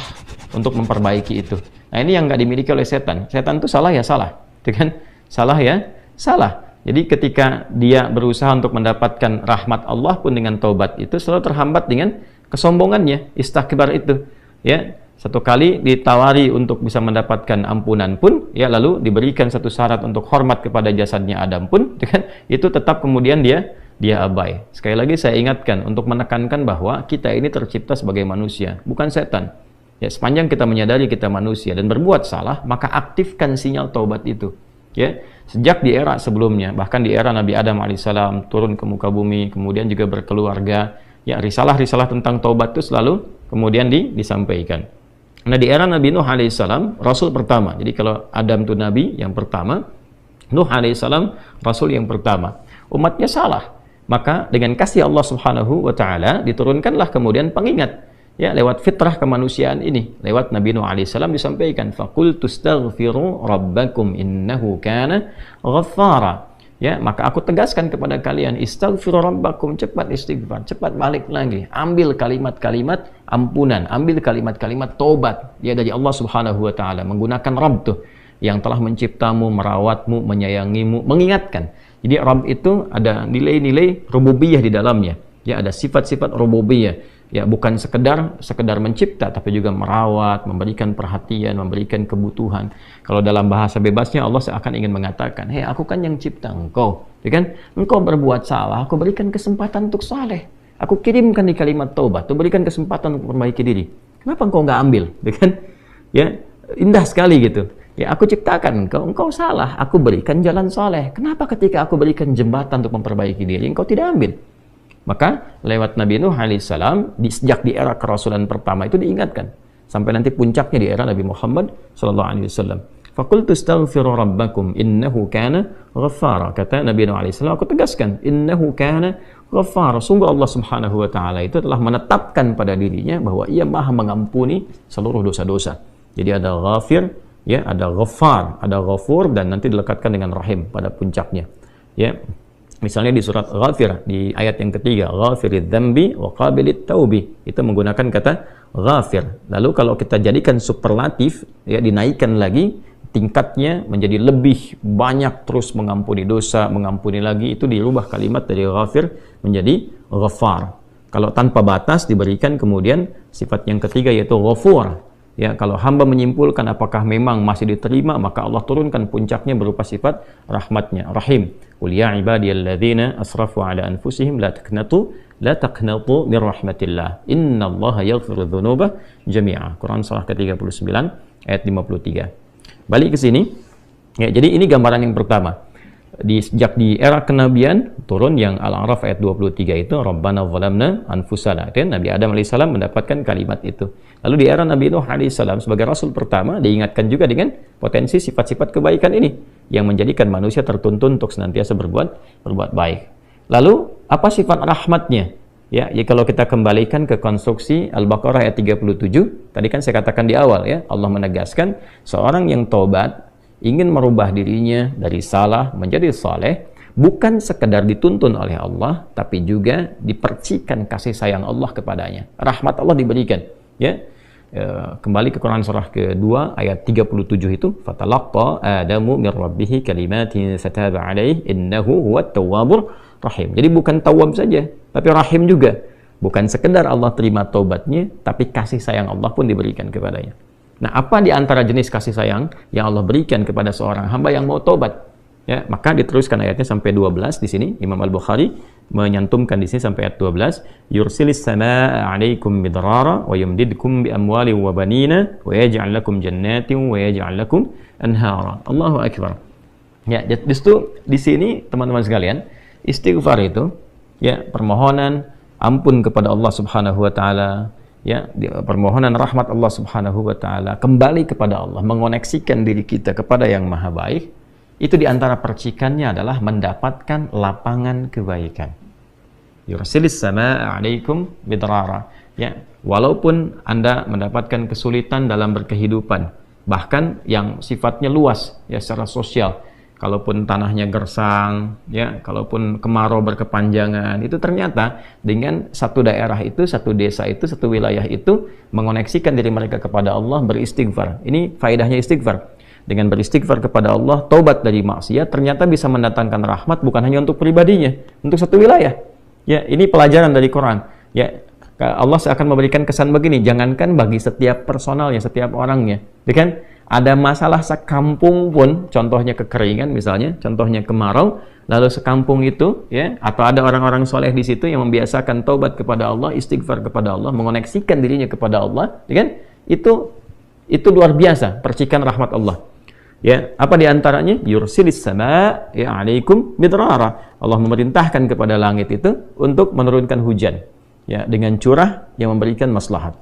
untuk memperbaiki itu. Nah, ini yang nggak dimiliki oleh setan. Setan itu salah ya salah, kan? Salah ya salah. Jadi ketika dia berusaha untuk mendapatkan rahmat Allah pun dengan taubat itu selalu terhambat dengan kesombongannya, istakbar itu. Ya, satu kali ditawari untuk bisa mendapatkan ampunan pun, ya lalu diberikan satu syarat untuk hormat kepada jasadnya Adam pun, kan? Itu tetap kemudian dia abai. Sekali lagi saya ingatkan untuk menekankan bahwa kita ini tercipta sebagai manusia, bukan setan. Ya, sepanjang kita menyadari kita manusia dan berbuat salah, maka aktifkan sinyal taubat itu. Ya, sejak di era sebelumnya, bahkan di era Nabi Adam alaihissalam turun ke muka bumi, kemudian juga berkeluarga, ya risalah-risalah tentang taubat itu selalu kemudian disampaikan. Nah, di era Nabi Nuh alaihissalam, rasul pertama. Jadi kalau Adam itu nabi yang pertama, Nuh alaihissalam rasul yang pertama. Umatnya salah, maka dengan kasih Allah Subhanahu wa taala diturunkanlah kemudian pengingat. Ya, lewat fitrah kemanusiaan ini, lewat Nabi Nuh alaihissalam disampaikan faqul tustaghfiru rabbakum innahu kana ghaffara. Ya, maka aku tegaskan kepada kalian, istaghfiru rabbakum, cepat istighfar, cepat balik lagi, ambil kalimat-kalimat ampunan, ambil kalimat-kalimat taubat ya dari Allah Subhanahu wa taala, menggunakan Rabb tuh yang telah menciptamu, merawatmu, menyayangimu, mengingatkan. Jadi Rabb itu ada nilai-nilai rububiyah di dalamnya. Ya, ada sifat-sifat rububiyah. Ya, bukan sekedar mencipta, tapi juga merawat, memberikan perhatian, memberikan kebutuhan. Kalau dalam bahasa bebasnya Allah seakan ingin mengatakan, hei, aku kan yang cipta engkau, ya kan? Engkau berbuat salah, aku berikan kesempatan untuk saleh. Aku kirimkan di kalimat taubat, aku berikan kesempatan untuk memperbaiki diri. Kenapa engkau nggak ambil, ya kan? Ya, indah sekali gitu. Ya, aku ciptakan engkau salah, aku berikan jalan saleh. Kenapa ketika aku berikan jembatan untuk memperbaiki diri, engkau tidak ambil? Maka lewat Nabi Nuh alaihissalam, sejak di era kerasulan pertama itu diingatkan sampai nanti puncaknya di era Nabi Muhammad SAW. Faqultu astaghfiru rabbakum innahu kana ghaffara. Kata Nabi Nuh alaihi salam, aku tegaskan, innahu kana ghaffara. Sungguh Allah Subhanahu wa taala itu telah menetapkan pada dirinya bahwa Ia Maha mengampuni seluruh dosa-dosa. Jadi ada ghafir, ya, ada ghaffar, ada ghafur, dan nanti dilekatkan dengan rahim pada puncaknya. Ya. Misalnya di surat Ghafir di ayat yang ketiga, ghafiridz dzambi wa qabilit taubi, itu menggunakan kata ghafir. Lalu kalau kita jadikan superlatif, ya, dinaikkan lagi tingkatnya menjadi lebih banyak, terus mengampuni dosa, mengampuni lagi, itu dirubah kalimat dari ghafir menjadi ghaffar. Kalau tanpa batas diberikan kemudian sifat yang ketiga yaitu ghafur. Ya, kalau hamba menyimpulkan apakah memang masih diterima, maka Allah turunkan puncaknya berupa sifat rahmatnya, rahim. Qul ya ibadiyalladzina asrafu ala anfusihim la taqnatu min rahmatillah. Innallaha yaghfiru dzunuba jami'a. Quran surah ke-39 ayat 53. Balik ke sini. Ya, jadi ini gambaran yang pertama. Sejak di era kenabian turun yang Al-A'raf ayat 23 itu Rabbana zalamna anfusana. Dan Nabi Adam alaihissalam mendapatkan kalimat itu. Lalu di era Nabi Nuh alaihissalam sebagai rasul pertama diingatkan juga dengan potensi sifat-sifat kebaikan ini yang menjadikan manusia tertuntun untuk senantiasa berbuat baik. Lalu apa sifat rahmatnya? Ya, kalau kita kembalikan ke konstruksi Al-Baqarah ayat 37, tadi kan saya katakan di awal, ya, Allah menegaskan seorang yang taubat ingin merubah dirinya dari salah menjadi saleh, bukan sekedar dituntun oleh Allah, tapi juga dipercikan kasih sayang Allah kepadanya. Rahmat Allah diberikan. Ya, kembali ke Quran surah kedua ayat 37 itu, fatalaqqa Adamu min rabbih kalimatin fataba alaihi innahu huwat tawwabur rahim. Jadi bukan tawwab saja, tapi rahim juga. Bukan sekedar Allah terima taubatnya, tapi kasih sayang Allah pun diberikan kepadanya. Nah, apa di antara jenis kasih sayang yang Allah berikan kepada seorang hamba yang mau taubat? Ya, maka diteruskan ayatnya sampai 12 di sini. Imam Al-Bukhari menyantumkan di sini sampai ayat 12. Yursilis samaa'a 'alaikum midrara wa yumdidkum bi amwalin wa banina wa yaj'al lakum jannatin wa yaj'al lakum anhara. Allahu akbar. Ya, justru di sini teman-teman sekalian, istighfar itu, ya, permohonan ampun kepada Allah Subhanahu wa taala, ya, permohonan rahmat Allah Subhanahu wa taala, kembali kepada Allah, mengoneksikan diri kita kepada yang maha baik, itu diantara percikannya adalah mendapatkan lapangan kebaikan. Yursilis samaa'a 'alaikum midrara. Ya, walaupun Anda mendapatkan kesulitan dalam berkehidupan, bahkan yang sifatnya luas, ya, secara sosial, kalaupun tanahnya gersang, ya, kalaupun kemarau berkepanjangan, itu ternyata dengan satu daerah itu, satu desa itu, satu wilayah itu mengoneksikan diri mereka kepada Allah, beristighfar. Ini faedahnya istighfar. Dengan beristighfar kepada Allah, taubat dari maksiat, ternyata bisa mendatangkan rahmat bukan hanya untuk pribadinya, untuk satu wilayah. Ya, ini pelajaran dari Quran. Ya, Allah akan memberikan kesan begini, jangankan bagi setiap personalnya, setiap orangnya, ya kan? Ada masalah sekampung pun, contohnya kekeringan misalnya, contohnya kemarau, lalu sekampung itu, ya, atau ada orang-orang soleh di situ yang membiasakan taubat kepada Allah, istighfar kepada Allah, mengoneksikan dirinya kepada Allah, ya kan? Itu luar biasa, percikan rahmat Allah. Ya, apa diantaranya? Yursilis sama, ya, 'alaikum midrara. Allah memerintahkan kepada langit itu untuk menurunkan hujan, ya, dengan curah yang memberikan maslahat.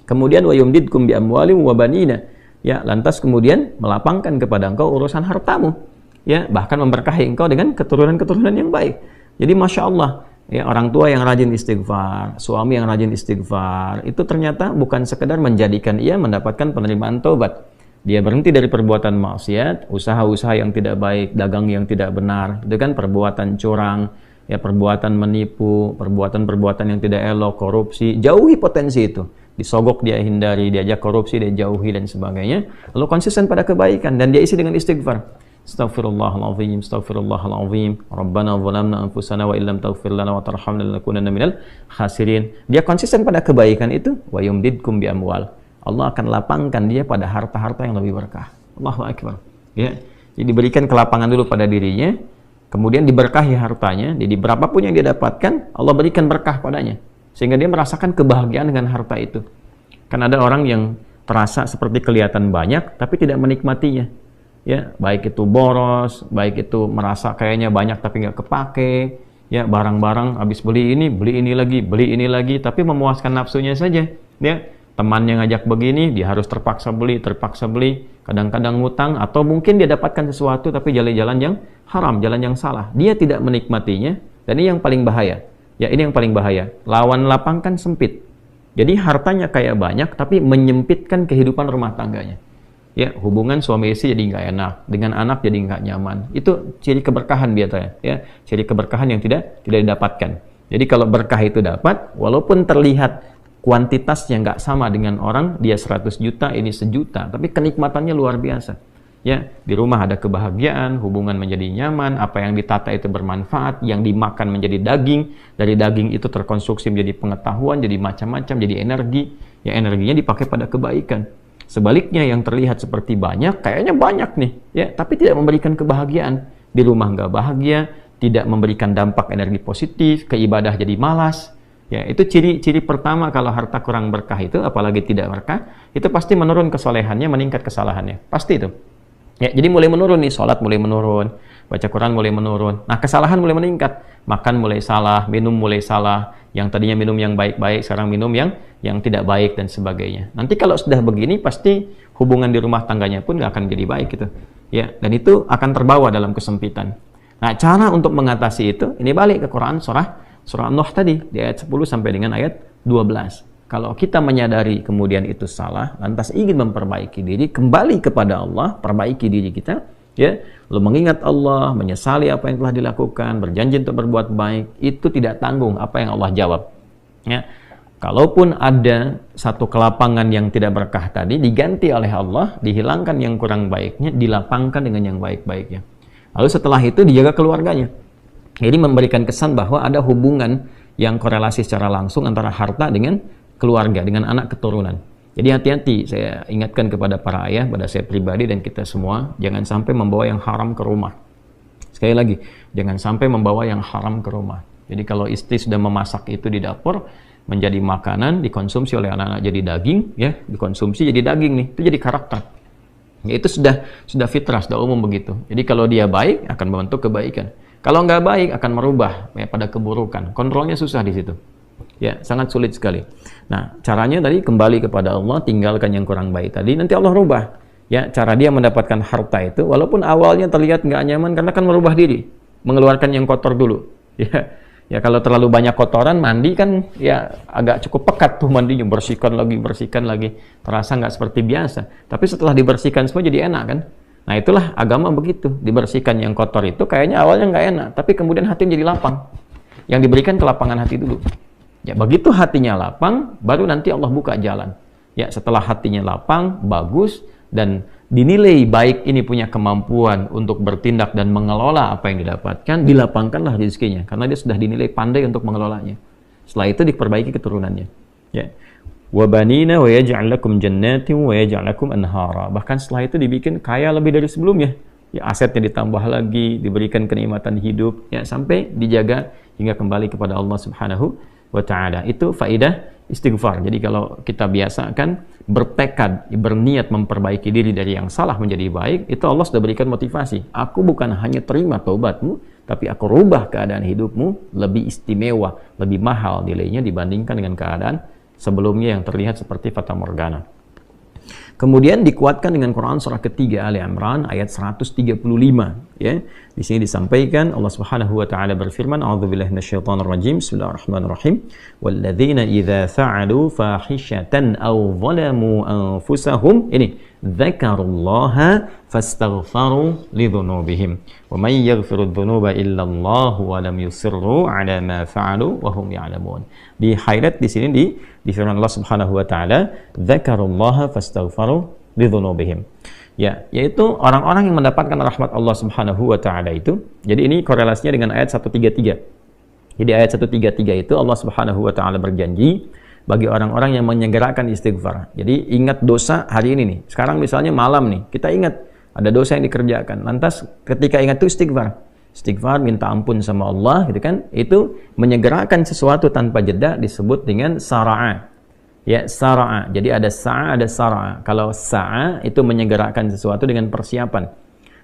Kemudian wa yumdidkum bi amwalin wa banina. Ya, lantas kemudian melapangkan kepada engkau urusan hartamu, ya, bahkan memberkahi engkau dengan keturunan-keturunan yang baik. Jadi masya Allah, ya, orang tua yang rajin istighfar, suami yang rajin istighfar, itu ternyata bukan sekedar menjadikan ia mendapatkan penerimaan taubat. Dia berhenti dari perbuatan maksiat, usaha-usaha yang tidak baik, dagang yang tidak benar, itu kan perbuatan curang, ya, perbuatan menipu, perbuatan-perbuatan yang tidak elok, korupsi, jauhi potensi itu. Disogok dia hindari, diajak korupsi dia jauhi dan sebagainya. Lalu konsisten pada kebaikan dan dia isi dengan istighfar. Astaghfirullahalazim, astaghfirullahalazim. Rabbana zalamna anfusana wa illam taghfir lana wa tarhamna lanakunanna minal khasirin. Dia konsisten pada kebaikan itu, wa yumdidkum bi amwal. Allah akan lapangkan dia pada harta-harta yang lebih berkah. Allahu akbar. Ya. Jadi diberikan kelapangan dulu pada dirinya, kemudian diberkahi hartanya. Jadi berapapun yang dia dapatkan, Allah berikan berkah padanya. Sehingga dia merasakan kebahagiaan dengan harta itu. Kan ada orang yang terasa seperti kelihatan banyak, tapi tidak menikmatinya. Ya, baik itu boros, baik itu merasa kayaknya banyak tapi nggak kepake. Ya, barang-barang habis beli ini lagi, tapi memuaskan nafsunya saja. Ya, temannya ngajak begini, dia harus terpaksa beli, kadang-kadang ngutang, atau mungkin dia dapatkan sesuatu tapi jalan-jalan yang haram, jalan yang salah. Dia tidak menikmatinya, dan ini yang paling bahaya. Ya, ini yang paling bahaya. Lawan lapang kan sempit. Jadi hartanya kayak banyak, tapi menyempitkan kehidupan rumah tangganya. Ya, hubungan suami istri jadi nggak enak, dengan anak jadi nggak nyaman. Itu ciri keberkahan biasanya, ya, ciri keberkahan yang tidak didapatkan. Jadi kalau berkah itu dapat, walaupun terlihat kuantitasnya nggak sama dengan orang, dia 100 juta, ini 1 juta, tapi kenikmatannya luar biasa. Ya, di rumah ada kebahagiaan, hubungan menjadi nyaman, apa yang ditata itu bermanfaat, yang dimakan menjadi daging, dari daging itu terkonstruksi menjadi pengetahuan, jadi macam-macam, jadi energi, ya energinya dipakai pada kebaikan. Sebaliknya yang terlihat seperti banyak, kayaknya banyak nih, ya, tapi tidak memberikan kebahagiaan. Di rumah nggak bahagia, tidak memberikan dampak energi positif, ke ibadah jadi malas. Ya, itu ciri pertama kalau harta kurang berkah itu, apalagi tidak berkah, itu pasti menurun kesolehannya, meningkat kesalahannya. Pasti itu. Ya, jadi mulai menurun nih, sholat mulai menurun, baca Quran mulai menurun. Nah, kesalahan mulai meningkat. Makan mulai salah, minum mulai salah. Yang tadinya minum yang baik-baik, sekarang minum yang tidak baik dan sebagainya. Nanti kalau sudah begini, pasti hubungan di rumah tangganya pun nggak akan jadi baik gitu. Ya, dan itu akan terbawa dalam kesempitan. Nah, cara untuk mengatasi itu, ini balik ke Quran surah Nuh tadi, di ayat 10 sampai dengan ayat 12. Kalau kita menyadari kemudian itu salah, lantas ingin memperbaiki diri, kembali kepada Allah, perbaiki diri kita, ya, lalu mengingat Allah, menyesali apa yang telah dilakukan, berjanji untuk berbuat baik, itu tidak tanggung apa yang Allah jawab. Ya. Kalaupun ada satu kelapangan yang tidak berkah tadi, diganti oleh Allah, dihilangkan yang kurang baiknya, dilapangkan dengan yang baik-baiknya. Lalu setelah itu dijaga keluarganya. Jadi memberikan kesan bahwa ada hubungan yang korelasi secara langsung antara harta dengan keluarga, dengan anak keturunan. Jadi hati-hati, saya ingatkan kepada para ayah, pada saya pribadi dan kita semua, jangan sampai membawa yang haram ke rumah. Sekali lagi, jangan sampai membawa yang haram ke rumah. Jadi kalau istri sudah memasak itu di dapur, menjadi makanan, dikonsumsi oleh anak-anak jadi daging, ya, dikonsumsi jadi daging nih, itu jadi karakter. Ya, itu sudah fitrah, sudah umum begitu. Jadi kalau dia baik, akan membentuk kebaikan. Kalau nggak baik, akan merubah ya, pada keburukan. Kontrolnya susah di situ. Ya, sangat sulit sekali. Nah, caranya tadi kembali kepada Allah, tinggalkan yang kurang baik tadi, nanti Allah rubah. Ya, cara dia mendapatkan harta itu, walaupun awalnya terlihat nggak nyaman, karena kan merubah diri, mengeluarkan yang kotor dulu. Ya, kalau terlalu banyak kotoran, mandi kan ya agak cukup pekat tuh mandinya, bersihkan lagi, terasa nggak seperti biasa. Tapi setelah dibersihkan semua jadi enak kan? Nah, itulah agama begitu, dibersihkan yang kotor itu kayaknya awalnya nggak enak, tapi kemudian hati jadi lapang. Yang diberikan kelapangan hati dulu. Ya, begitu hatinya lapang, baru nanti Allah buka jalan. Ya, setelah hatinya lapang, bagus, dan dinilai baik ini punya kemampuan untuk bertindak dan mengelola apa yang didapatkan, dilapangkanlah rezekinya, karena dia sudah dinilai pandai untuk mengelolanya. Setelah itu diperbaiki keturunannya. Ya. Wabanina wa yaj'al lakum jannatin wa yaj'al lakum anhara. Bahkan setelah itu dibikin kaya lebih dari sebelumnya. Ya, asetnya ditambah lagi, diberikan kenikmatan hidup, ya, sampai dijaga hingga kembali kepada Allah Subhanahu wa taala. Itu faidah istighfar. Jadi kalau kita biasakan bertekad, berniat memperbaiki diri dari yang salah menjadi baik, itu Allah sudah berikan motivasi. Aku bukan hanya terima taubatmu, tapi aku rubah keadaan hidupmu lebih istimewa, lebih mahal nilainya dibandingkan dengan keadaan sebelumnya yang terlihat seperti fata morgana. Kemudian dikuatkan dengan Quran surah ketiga Ali Imran ayat 135, ya. Di sini disampaikan Allah Subhanahu wa taala berfirman, a'udzubillahi minasyaitonir rajim, bismillahirrahmanirrahim, walladzina idza fa'alu fahishatan aw zalamu anfusahum, ini dzakarullaha fastaghfaru lidzunubihim wa may yaghfiru dzunuba illa Allah wa lam yusirru ala ma fa'alu wa hum ya'lamun. Di highlight di sini di firman Allah Subhanahu wa taala, dzakarullaha fastaghfaru lidzunubihim. Ya, yaitu orang-orang yang mendapatkan rahmat Allah Subhanahu wa taala itu. Jadi ini korelasinya dengan ayat 133. Jadi ayat 133 itu Allah Subhanahu wa taala berjanji bagi orang-orang yang menyegerakan istighfar. Jadi ingat dosa hari ini nih. Sekarang misalnya malam nih, kita ingat ada dosa yang dikerjakan. Lantas ketika ingat itu istighfar. Istighfar, minta ampun sama Allah gitu kan. Itu menyegerakan sesuatu tanpa jeda disebut dengan sara'a. Ya, sara'a. Jadi ada sa'a, ada sara'a. Kalau sa'a itu menyegerakan sesuatu dengan persiapan.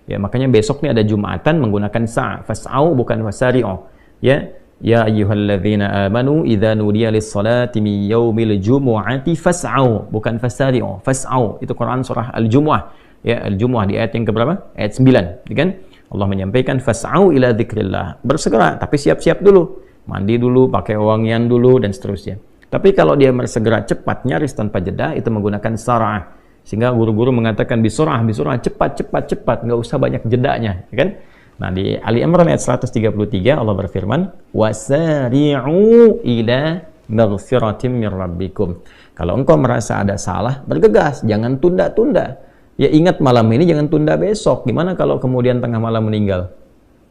Ya, makanya besok nih ada Jumatan menggunakan sa'a. Fas'au bukan fasari'u. Ya, Ya ayyuhalladzina amanu idza nudiya lis-salati min yaumil jumu'ati fas'au, bukan fasari'u, fas'au. Itu Quran surah Al-Jumu'ah. Ya, Al-Jumu'ah di ayat yang keberapa? Ayat 9, kan? Allah menyampaikan fas'au ila dzikrillah. Bersegera, tapi siap-siap dulu. Mandi dulu, pakai wangian dulu dan seterusnya. Tapi kalau dia bersegera cepat, nyaris tanpa jeda, itu menggunakan sara'ah. Sehingga guru-guru mengatakan bisur'ah, cepat, nggak usah banyak jedanya, kan? Nah, di Ali Imran ayat 133 Allah berfirman, wasari'u ila maghfiratin min rabbikum. Kalau engkau merasa ada salah, bergegas, jangan tunda-tunda. Ya, ingat malam ini, jangan tunda besok. Gimana kalau kemudian tengah malam meninggal?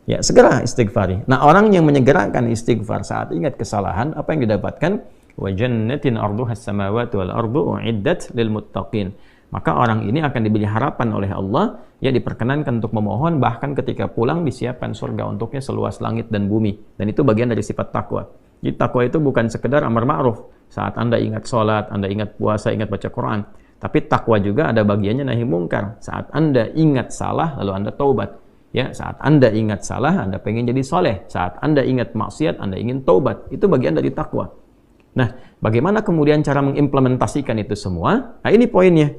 Ya, segera istighfari. Nah, orang yang menyegerakan istighfar saat ingat kesalahan, apa yang didapatkan? Wa jannatin arduhas samawati wal ardu uiddat lil muttaqin. Maka orang ini akan diberi harapan oleh Allah, ya, diperkenankan untuk memohon, bahkan ketika pulang disiapkan surga untuknya seluas langit dan bumi. Dan itu bagian dari sifat takwa. Jadi takwa itu bukan sekedar amar ma'ruf. Saat Anda ingat sholat, Anda ingat puasa, ingat baca Quran. Tapi takwa juga ada bagiannya nahi mungkar. Saat Anda ingat salah, lalu Anda taubat. Ya, saat Anda ingat salah, Anda pengen jadi soleh. Saat Anda ingat maksiat, Anda ingin taubat. Itu bagian dari takwa. Nah, bagaimana kemudian cara mengimplementasikan itu semua? Nah, ini poinnya.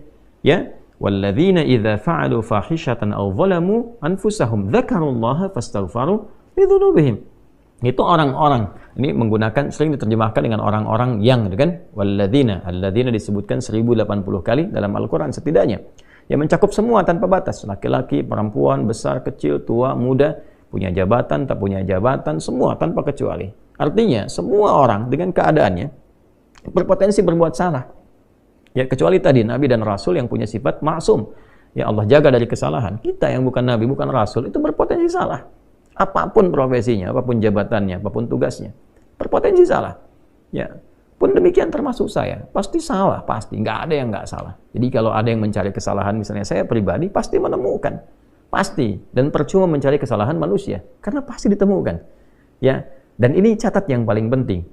Ya, walladzina idza fa'alu fahishatan aw zalamu anfusahum dzakarullaha fastaghfaru lidzunubihim. Itu orang-orang. Ini menggunakan, sering diterjemahkan dengan orang-orang yang, kan? Walladzina, alladzina disebutkan 1080 kali dalam Al-Qur'an setidaknya. Ya, mencakup semua tanpa batas, laki-laki, perempuan, besar, kecil, tua, muda, punya jabatan, tak punya jabatan, semua tanpa kecuali. Artinya, semua orang dengan keadaannya berpotensi berbuat salah. Ya, kecuali tadi Nabi dan Rasul yang punya sifat maksum. Ya, Allah jaga dari kesalahan. Kita yang bukan Nabi, bukan Rasul, itu berpotensi salah. Apapun profesinya, apapun jabatannya, apapun tugasnya, berpotensi salah. Ya, pun demikian termasuk saya. Pasti salah, pasti. Nggak ada yang nggak salah. Jadi kalau ada yang mencari kesalahan, misalnya saya pribadi, pasti menemukan. Pasti. Dan percuma mencari kesalahan manusia. Karena pasti ditemukan. Ya, dan ini catat yang paling penting.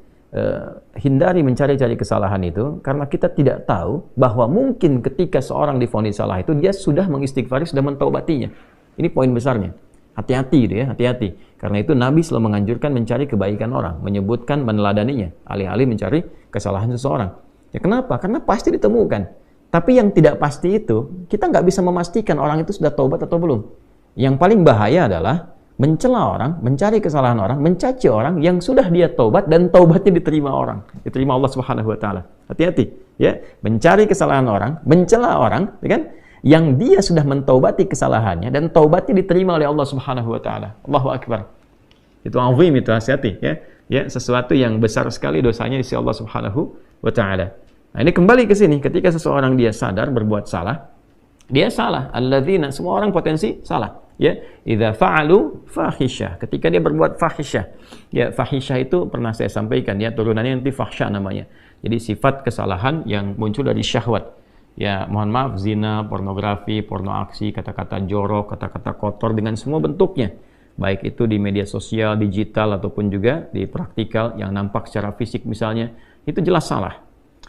Hindari mencari-cari kesalahan itu karena kita tidak tahu bahwa mungkin ketika seorang divonis salah itu dia sudah mengistighfari, sudah mentaubatinya. Ini poin besarnya. Hati-hati itu ya, hati-hati. Karena itu Nabi selalu menganjurkan mencari kebaikan orang, menyebutkan, meneladaninya, alih-alih mencari kesalahan seseorang. Ya, kenapa? Karena pasti ditemukan. Tapi yang tidak pasti itu kita nggak bisa memastikan orang itu sudah taubat atau belum. Yang paling bahaya adalah mencela orang, mencari kesalahan orang, mencaci orang yang sudah dia taubat dan taubatnya diterima orang, diterima Allah Subhanahu wa taala. Hati-hati, ya. Mencari kesalahan orang, mencela orang, ya kan? Yang dia sudah mentaubati kesalahannya dan taubatnya diterima oleh Allah Subhanahu wa taala. Allahu akbar. Itu azim, itu, hati-hati, ya. Ya, sesuatu yang besar sekali dosanya di sisi Allah Subhanahu wa taala. Nah, ini kembali ke sini, ketika seseorang dia sadar berbuat salah, dia salah. Alladzina, semua orang potensi salah. Ya, idza fa'alu fahisyah, ketika dia berbuat fahisyah. Ya, fahisyah itu pernah saya sampaikan, ya, turunannya nanti fahsya namanya. Jadi sifat kesalahan yang muncul dari syahwat. Ya, mohon maaf, zina, pornografi, porno aksi, kata-kata jorok, kata-kata kotor dengan semua bentuknya. Baik itu di media sosial, digital ataupun juga di praktikal yang nampak secara fisik misalnya, itu jelas salah,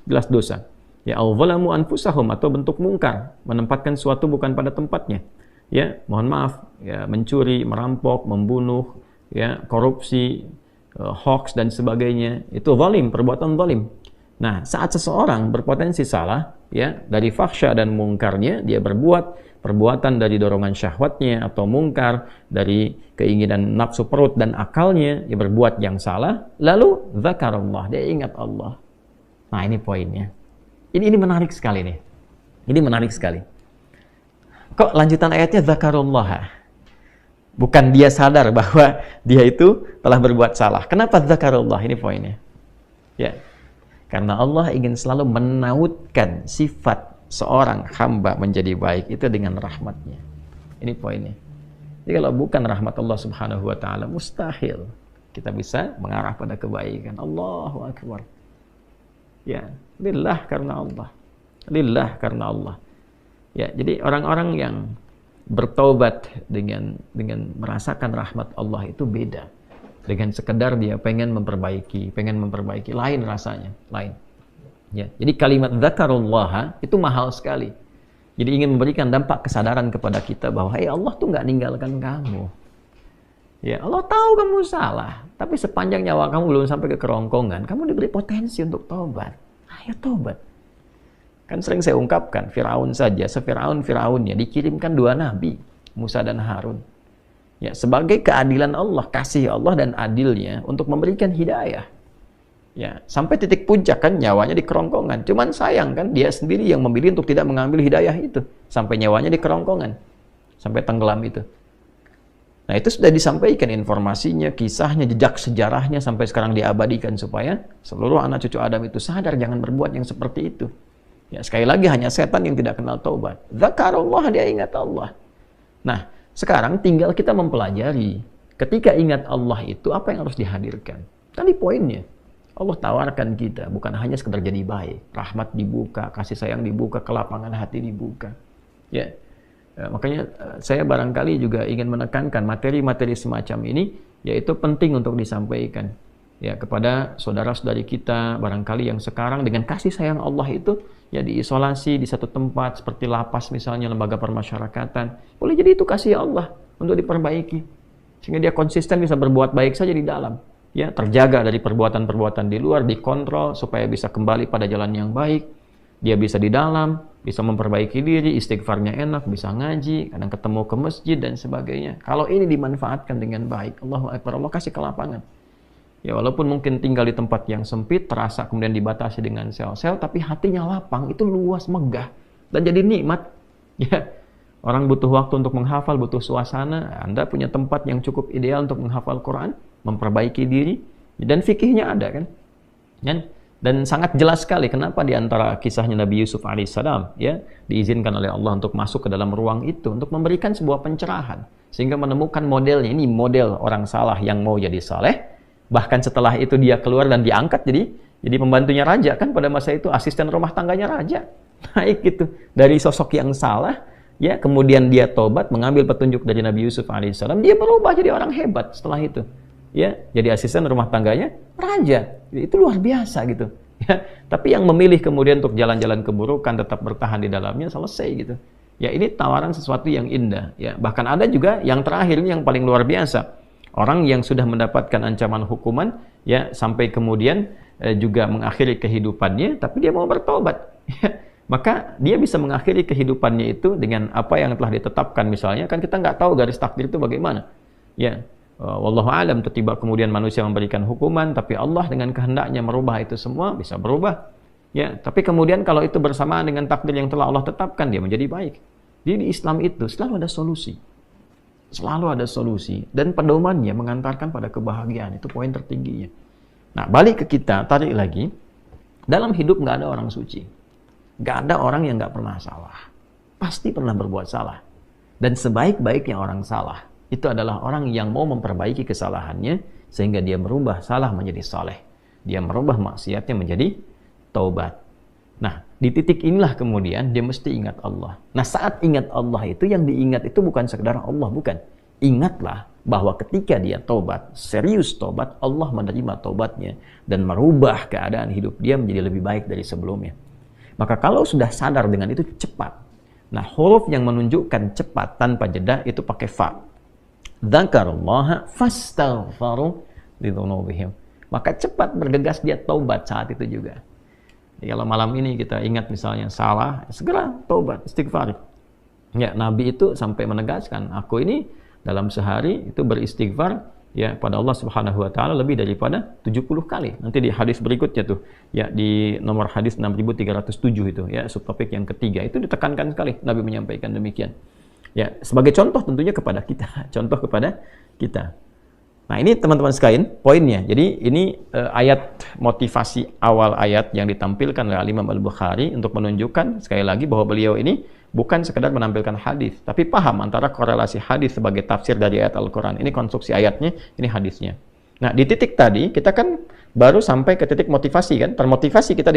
jelas dosa. Ya, al-zalamu anfusahum, atau bentuk mungkar, menempatkan suatu bukan pada tempatnya. Ya, mohon maaf, ya, mencuri, merampok, membunuh, ya, korupsi, hoax dan sebagainya, itu zalim, perbuatan zalim. Nah, saat seseorang berpotensi salah, ya, dari fahsya dan mungkarnya, dia berbuat perbuatan dari dorongan syahwatnya atau mungkar, dari keinginan nafsu perut dan akalnya, dia berbuat yang salah, lalu zakarullah, dia ingat Allah. Nah, ini poinnya. Ini menarik sekali nih. Ini menarik sekali. Kok lanjutan ayatnya zakarullah? Bukan dia sadar bahwa dia itu telah berbuat salah. Kenapa zakarullah? Ini poinnya. Ya. Karena Allah ingin selalu menautkan sifat seorang hamba menjadi baik itu dengan rahmatnya. Ini poinnya. Jadi kalau bukan rahmat Allah Subhanahu wa taala, mustahil kita bisa mengarah pada kebaikan. Allahu akbar. Ya, lillah karena Allah. Lillah karena Allah. Ya, jadi orang-orang yang bertaubat dengan merasakan rahmat Allah itu beda dengan sekedar dia pengen memperbaiki, lain rasanya, lain. Ya, jadi kalimat zakarullah itu mahal sekali. Jadi ingin memberikan dampak kesadaran kepada kita bahwa Allah tuh nggak ninggalkan kamu. Ya, Allah tahu kamu salah, tapi sepanjang nyawa kamu belum sampai ke kerongkongan, kamu diberi potensi untuk tobat. Ayo tobat. Kan sering saya ungkapkan, Firaun saja, se-Firaun-Firaunnya dikirimkan 2 nabi, Musa dan Harun. Ya, sebagai keadilan Allah, kasih Allah dan adilnya untuk memberikan hidayah. Ya, sampai titik puncak kan nyawanya di kerongkongan. Cuman sayang kan dia sendiri yang memilih untuk tidak mengambil hidayah itu, sampai nyawanya di kerongkongan, sampai tenggelam itu. Nah, itu sudah disampaikan informasinya, kisahnya, jejak sejarahnya sampai sekarang diabadikan supaya seluruh anak cucu Adam itu sadar jangan berbuat yang seperti itu. Ya, sekali lagi hanya setan yang tidak kenal taubat. Zakarullah, dia ingat Allah. Nah, sekarang tinggal kita mempelajari ketika ingat Allah itu apa yang harus dihadirkan. Tadi poinnya. Allah tawarkan kita bukan hanya sekedar jadi baik, rahmat dibuka, kasih sayang dibuka, kelapangan hati dibuka. Ya. Makanya saya barangkali juga ingin menekankan materi-materi semacam ini, yaitu penting untuk disampaikan ya kepada saudara-saudari kita barangkali yang sekarang dengan kasih sayang Allah itu ya diisolasi di satu tempat seperti lapas misalnya, lembaga permasyarakatan. Boleh jadi itu kasih Allah untuk diperbaiki sehingga dia konsisten bisa berbuat baik saja di dalam, ya terjaga dari perbuatan-perbuatan di luar, dikontrol supaya bisa kembali pada jalan yang baik. Dia bisa di dalam, bisa memperbaiki diri, istighfarnya enak, bisa ngaji, kadang ketemu ke masjid dan sebagainya. Kalau ini dimanfaatkan dengan baik, Allahu Akbar, Allah kasih kelapangan. Ya walaupun mungkin tinggal di tempat yang sempit, terasa kemudian dibatasi dengan sel-sel, tapi hatinya lapang, itu luas, megah, dan jadi nikmat. Ya, orang butuh waktu untuk menghafal, butuh suasana. Anda punya tempat yang cukup ideal untuk menghafal Quran, memperbaiki diri, dan fikihnya ada kan? Dan sangat jelas sekali kenapa di antara kisahnya Nabi Yusuf alaihissalam ya diizinkan oleh Allah untuk masuk ke dalam ruang itu untuk memberikan sebuah pencerahan sehingga menemukan modelnya. Ini model orang salah yang mau jadi saleh, bahkan setelah itu dia keluar dan diangkat jadi pembantunya raja kan, pada masa itu asisten rumah tangganya raja. Naik gitu dari sosok yang salah ya, kemudian dia tobat mengambil petunjuk dari Nabi Yusuf alaihissalam, dia berubah jadi orang hebat setelah itu. Ya, jadi asisten rumah tangganya raja. Itu luar biasa gitu. Ya, tapi yang memilih kemudian untuk jalan-jalan keburukan tetap bertahan di dalamnya selesai gitu. Ya, ini tawaran sesuatu yang indah ya. Bahkan ada juga yang terakhir ini yang paling luar biasa. Orang yang sudah mendapatkan ancaman hukuman ya sampai kemudian juga mengakhiri kehidupannya tapi dia mau bertobat. Ya, maka dia bisa mengakhiri kehidupannya itu dengan apa yang telah ditetapkan misalnya. Kan kita nggak tahu garis takdir itu bagaimana. Ya. Wallahu alam, tiba kemudian manusia memberikan hukuman tapi Allah dengan kehendaknya merubah itu semua, bisa berubah ya. Tapi kemudian kalau itu bersamaan dengan takdir yang telah Allah tetapkan, dia menjadi baik. Jadi di Islam itu selalu ada solusi dan pedomannya mengantarkan pada kebahagiaan. Itu poin tertingginya. Nah, balik ke kita, tarik lagi, dalam hidup nggak ada orang suci, nggak ada orang yang nggak pernah salah, pasti pernah berbuat salah. Dan sebaik-baiknya orang salah itu adalah orang yang mau memperbaiki kesalahannya sehingga dia merubah salah menjadi saleh. Dia merubah maksiatnya menjadi taubat. Nah, di titik inilah kemudian dia mesti ingat Allah. Nah, saat ingat Allah itu yang diingat itu bukan sekedar Allah, bukan. Ingatlah bahwa ketika dia taubat, serius taubat, Allah menerima taubatnya dan merubah keadaan hidup dia menjadi lebih baik dari sebelumnya. Maka kalau sudah sadar dengan itu cepat. Nah, huruf yang menunjukkan cepat tanpa jeda itu pakai fa. Dzakarullaha fastaghfaru lidzunubihim. Maka cepat bergegas dia taubat saat itu juga. Jadi kalau malam ini kita ingat misalnya salah, segera taubat, istighfar. Ya, Nabi itu sampai menegaskan, aku ini dalam sehari itu beristighfar ya pada Allah Subhanahu wa taala lebih daripada 70 kali. Nanti di hadis berikutnya tuh, ya di nomor hadis 6307 itu ya, subtopik yang ketiga itu ditekankan sekali Nabi menyampaikan demikian. Ya, sebagai contoh tentunya kepada kita, Nah, ini teman-teman sekalian poinnya. Jadi ini ayat motivasi awal ayat yang ditampilkan oleh Imam Al-Bukhari untuk menunjukkan sekali lagi bahwa beliau ini bukan sekedar menampilkan hadis, tapi paham antara korelasi hadis sebagai tafsir dari ayat Al-Quran. Ini konstruksi ayatnya, ini hadisnya. Nah, di titik tadi kita kan baru sampai ke titik motivasi kan, termotivasi kita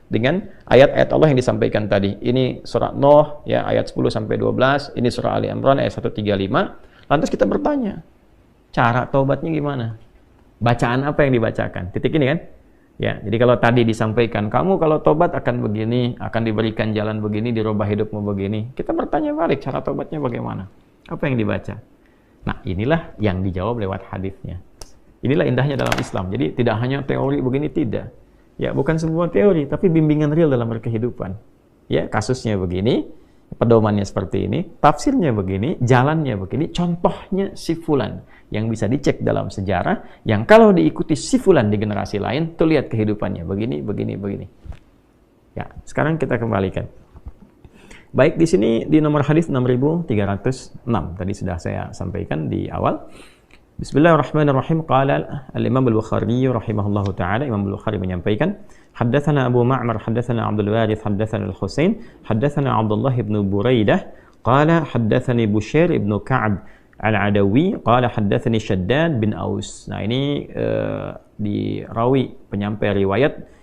dengan ayat-ayat Allah yang disampaikan tadi. Ini surah Nuh ya ayat 10 sampai 12, ini surah Ali Imran ayat 135. Lantas kita bertanya, cara taubatnya gimana? Bacaan apa yang dibacakan? Titik ini kan? Ya, jadi kalau tadi disampaikan, kamu kalau taubat akan begini, akan diberikan jalan begini, dirubah hidupmu begini. Kita bertanya balik, cara taubatnya bagaimana? Apa yang dibaca? Nah, inilah yang dijawab lewat hadisnya. Inilah indahnya dalam Islam. Jadi tidak hanya teori begini, tidak. Ya, bukan semua teori, tapi bimbingan real dalam berkehidupan. Ya, kasusnya begini, pedomannya seperti ini, tafsirnya begini, jalannya begini, contohnya si fulan yang bisa dicek dalam sejarah, yang kalau diikuti si fulan di generasi lain, tuh lihat kehidupannya begini, begini, begini. Ya, sekarang kita kembalikan. Baik, di sini di nomor hadis 6306 tadi sudah saya sampaikan di awal. Bismillahirrahmanirrahim. Qala al-Imam al-Bukhari rahimahullahu taala, Imam al-Bukhari menyampaikan, haddatsana Abu Ma'mar haddatsana Abdul Warith haddatsana al-Husain haddatsana Abdullah ibn Buraidah qala haddatsani Bushair ibn Ka'ab al-Adawi qala haddatsani Shaddad bin Aus. Nah, ini di rawi penyampai riwayat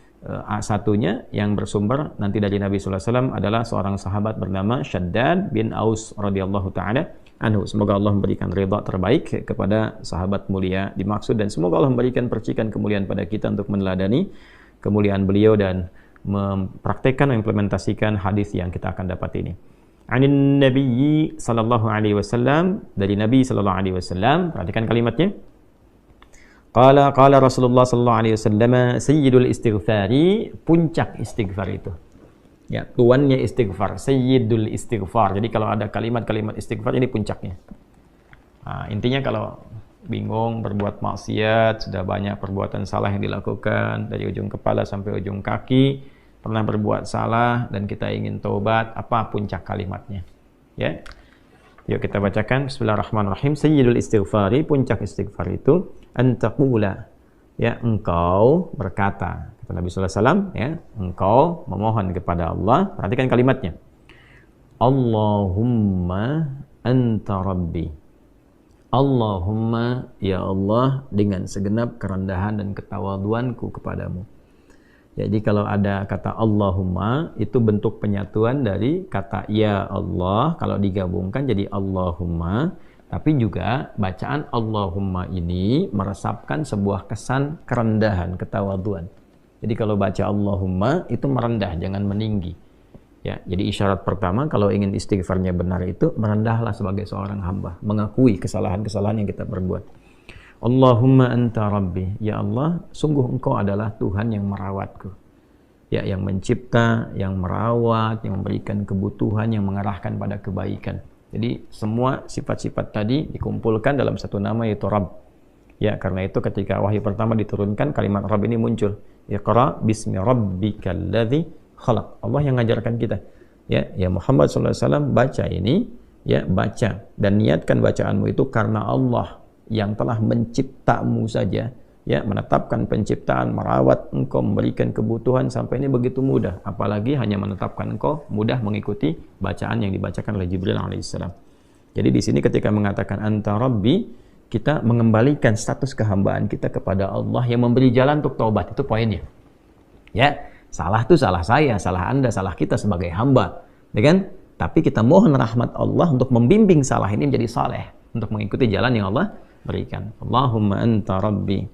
satunya yang bersumber nanti dari Nabi sallallahu alaihi wasallam adalah seorang sahabat bernama Shaddad bin Aus radhiyallahu taala anhu. Semoga Allah memberikan ridha terbaik kepada sahabat mulia dimaksud, dan semoga Allah memberikan percikan kemuliaan pada kita untuk meneladani kemuliaan beliau dan mempraktekkan, mengimplementasikan hadis yang kita akan dapat ini. Anin Nabi sallallahu alaihi wasallam, dari Nabi sallallahu alaihi wasallam. Perhatikan kalimatnya. Qala Rasulullah sallallahu alaihi wasallam, sayyidul istighfari, puncak istighfar itu. Ya, tuannya istighfar, sayyidul istighfar. Jadi kalau ada kalimat-kalimat istighfar, ini puncaknya. Nah, intinya kalau bingung berbuat maksiat, sudah banyak perbuatan salah yang dilakukan dari ujung kepala sampai ujung kaki, pernah berbuat salah dan kita ingin taubat, apa puncak kalimatnya? Ya. Yuk kita bacakan. Bismillahirrahmanirrahim. Sayyidul istighfari, puncak istighfar itu antaqula, ya, engkau berkata, kata Nabi sallallahu alaihi wasallam, ya, engkau memohon kepada Allah. Perhatikan kalimatnya. Allahumma anta rabbi. Allahumma, ya Allah, dengan segenap kerendahan dan ketawaduanku kepadamu. Jadi kalau ada kata Allahumma, itu bentuk penyatuan dari kata ya Allah, kalau digabungkan jadi Allahumma. Tapi juga bacaan Allahumma ini meresapkan sebuah kesan kerendahan, ketawaduan. Jadi kalau baca Allahumma itu merendah, jangan meninggi. Ya, jadi isyarat pertama kalau ingin istighfarnya benar itu merendahlah sebagai seorang hamba, mengakui kesalahan-kesalahan yang kita perbuat. Allahumma anta rabbi, ya Allah, sungguh engkau adalah Tuhan yang merawatku. Ya, yang mencipta, yang merawat, yang memberikan kebutuhan, yang mengarahkan pada kebaikan. Jadi semua sifat-sifat tadi dikumpulkan dalam satu nama, yaitu Rabb. Ya, karena itu ketika wahyu pertama diturunkan, kalimat Rabb ini muncul. Iqra bismi rabbikal ladzi khalaq. Allah yang mengajarkan kita. Ya Muhammad sallallahu alaihi wasallam, baca ini, ya, baca dan niatkan bacaanmu itu karena Allah yang telah menciptamu saja, ya, menetapkan penciptaan, merawat engkau, memberikan kebutuhan, sampai ini begitu mudah, apalagi hanya menetapkan engkau mudah mengikuti bacaan yang dibacakan oleh Jibril alaihissalam. Jadi di sini ketika mengatakan anta rabbi, kita mengembalikan status kehambaan kita kepada Allah yang memberi jalan untuk taubat. Itu poinnya. Ya, salah itu salah saya, salah Anda, salah kita sebagai hamba, ya kan? Tapi kita mohon rahmat Allah untuk membimbing salah ini menjadi saleh, untuk mengikuti jalan yang Allah berikan. Allahumma anta rabbi,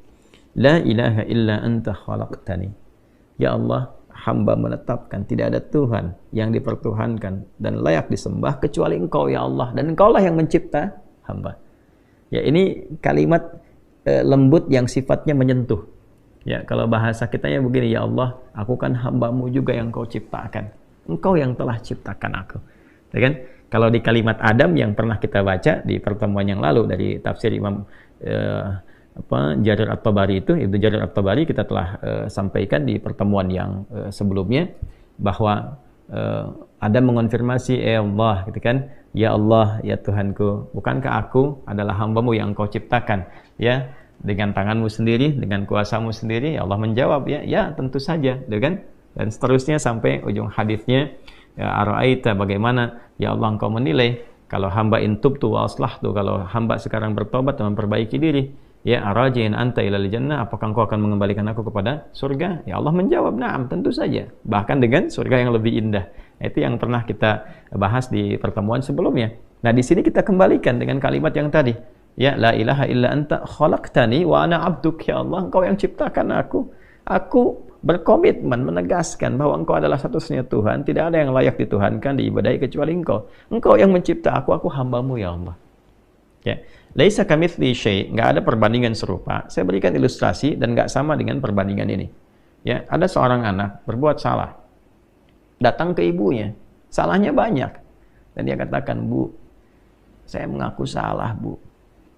la ilaha illa anta khalaqtani. Ya Allah, hamba menetapkan tidak ada Tuhan yang dipertuhankan dan layak disembah kecuali Engkau, ya Allah, dan Engkaulah yang mencipta hamba. Ya, ini kalimat lembut yang sifatnya menyentuh. Ya, kalau bahasa kitanya begini, ya Allah, aku kan hamba-Mu juga yang Kau ciptakan. Engkau yang telah ciptakan aku. Ya kan? Kalau di kalimat Adam yang pernah kita baca di pertemuan yang lalu dari tafsir Imam Jarir At-Tabari itu, Ibnu Jarir At-Tabari, kita telah sampaikan di pertemuan yang sebelumnya bahwa Adam mengonfirmasi, Allah, gitu kan, ya Allah, ya Tuhanku, bukankah aku adalah hamba-Mu yang Kau ciptakan, ya, dengan tangan-Mu sendiri, dengan kuasa-Mu sendiri? Ya Allah menjawab, ya tentu saja, gitu kan, dan seterusnya sampai ujung hadisnya. Ya, ara'aita, bagaimana ya Allah Engkau menilai kalau hamba intubtu wa aslahtu, kalau hamba sekarang bertobat dan memperbaiki diri, ya, arajin anta ilal jannah, apakah Engkau akan mengembalikan aku kepada surga? Ya Allah menjawab, na'am, tentu saja, bahkan dengan surga yang lebih indah. Itu yang pernah kita bahas di pertemuan sebelumnya. Nah, di sini kita kembalikan dengan kalimat yang tadi, ya, la ilaha illa anta khalaqtani wa ana abduk, ya Allah, Engkau yang ciptakan aku berkomitmen menegaskan bahwa Engkau adalah satu-satunya Tuhan, tidak ada yang layak dituhankan, diibadahi kecuali Engkau. Engkau yang mencipta aku hamba-Mu, ya Allah. Ya, laisa kamitsli syai', nggak ada perbandingan serupa. Saya berikan ilustrasi dan nggak sama dengan perbandingan ini. Ya, ada seorang anak berbuat salah, datang ke ibunya, salahnya banyak, dan dia katakan, "Bu, saya mengaku salah, Bu.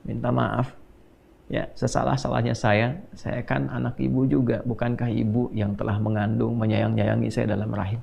Minta maaf. Ya, sesalah-salahnya saya kan anak ibu juga. Bukankah ibu yang telah mengandung, menyayang-nyayangi saya dalam rahim?"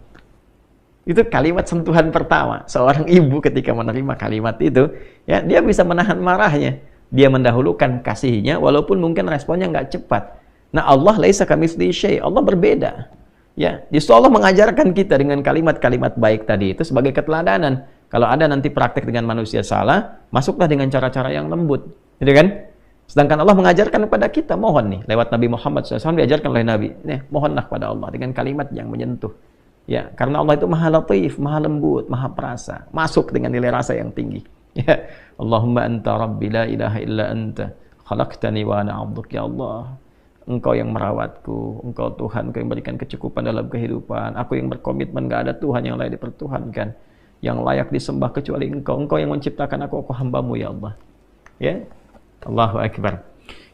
Itu kalimat sentuhan pertama. Seorang ibu ketika menerima kalimat itu, ya, dia bisa menahan marahnya. Dia mendahulukan kasihnya, walaupun mungkin responnya nggak cepat. Nah, Allah laisa kamitslihi syai'. Allah berbeda. Ya, justru Allah mengajarkan kita dengan kalimat-kalimat baik tadi itu sebagai keteladanan. Kalau ada nanti praktek dengan manusia salah, masuklah dengan cara-cara yang lembut. Gitu kan? Sedangkan Allah mengajarkan kepada kita, mohon nih, lewat Nabi Muhammad SAW diajarkan oleh Nabi. Mohonlah kepada Allah dengan kalimat yang menyentuh. Ya, karena Allah itu maha latif, maha lembut, maha perasa. Masuk dengan nilai rasa yang tinggi. Ya, Allahumma anta rabbi la ilaha illa anta khalaqtani wa ana 'abduk. Ya Allah, Engkau yang merawatku, Engkau Tuhan, Engkau yang berikan kecukupan dalam kehidupan. Aku yang berkomitmen gak ada Tuhan yang layak dipertuhankan, yang layak disembah kecuali Engkau. Engkau yang menciptakan aku hambamu, ya Allah. Ya, Allahu Akbar.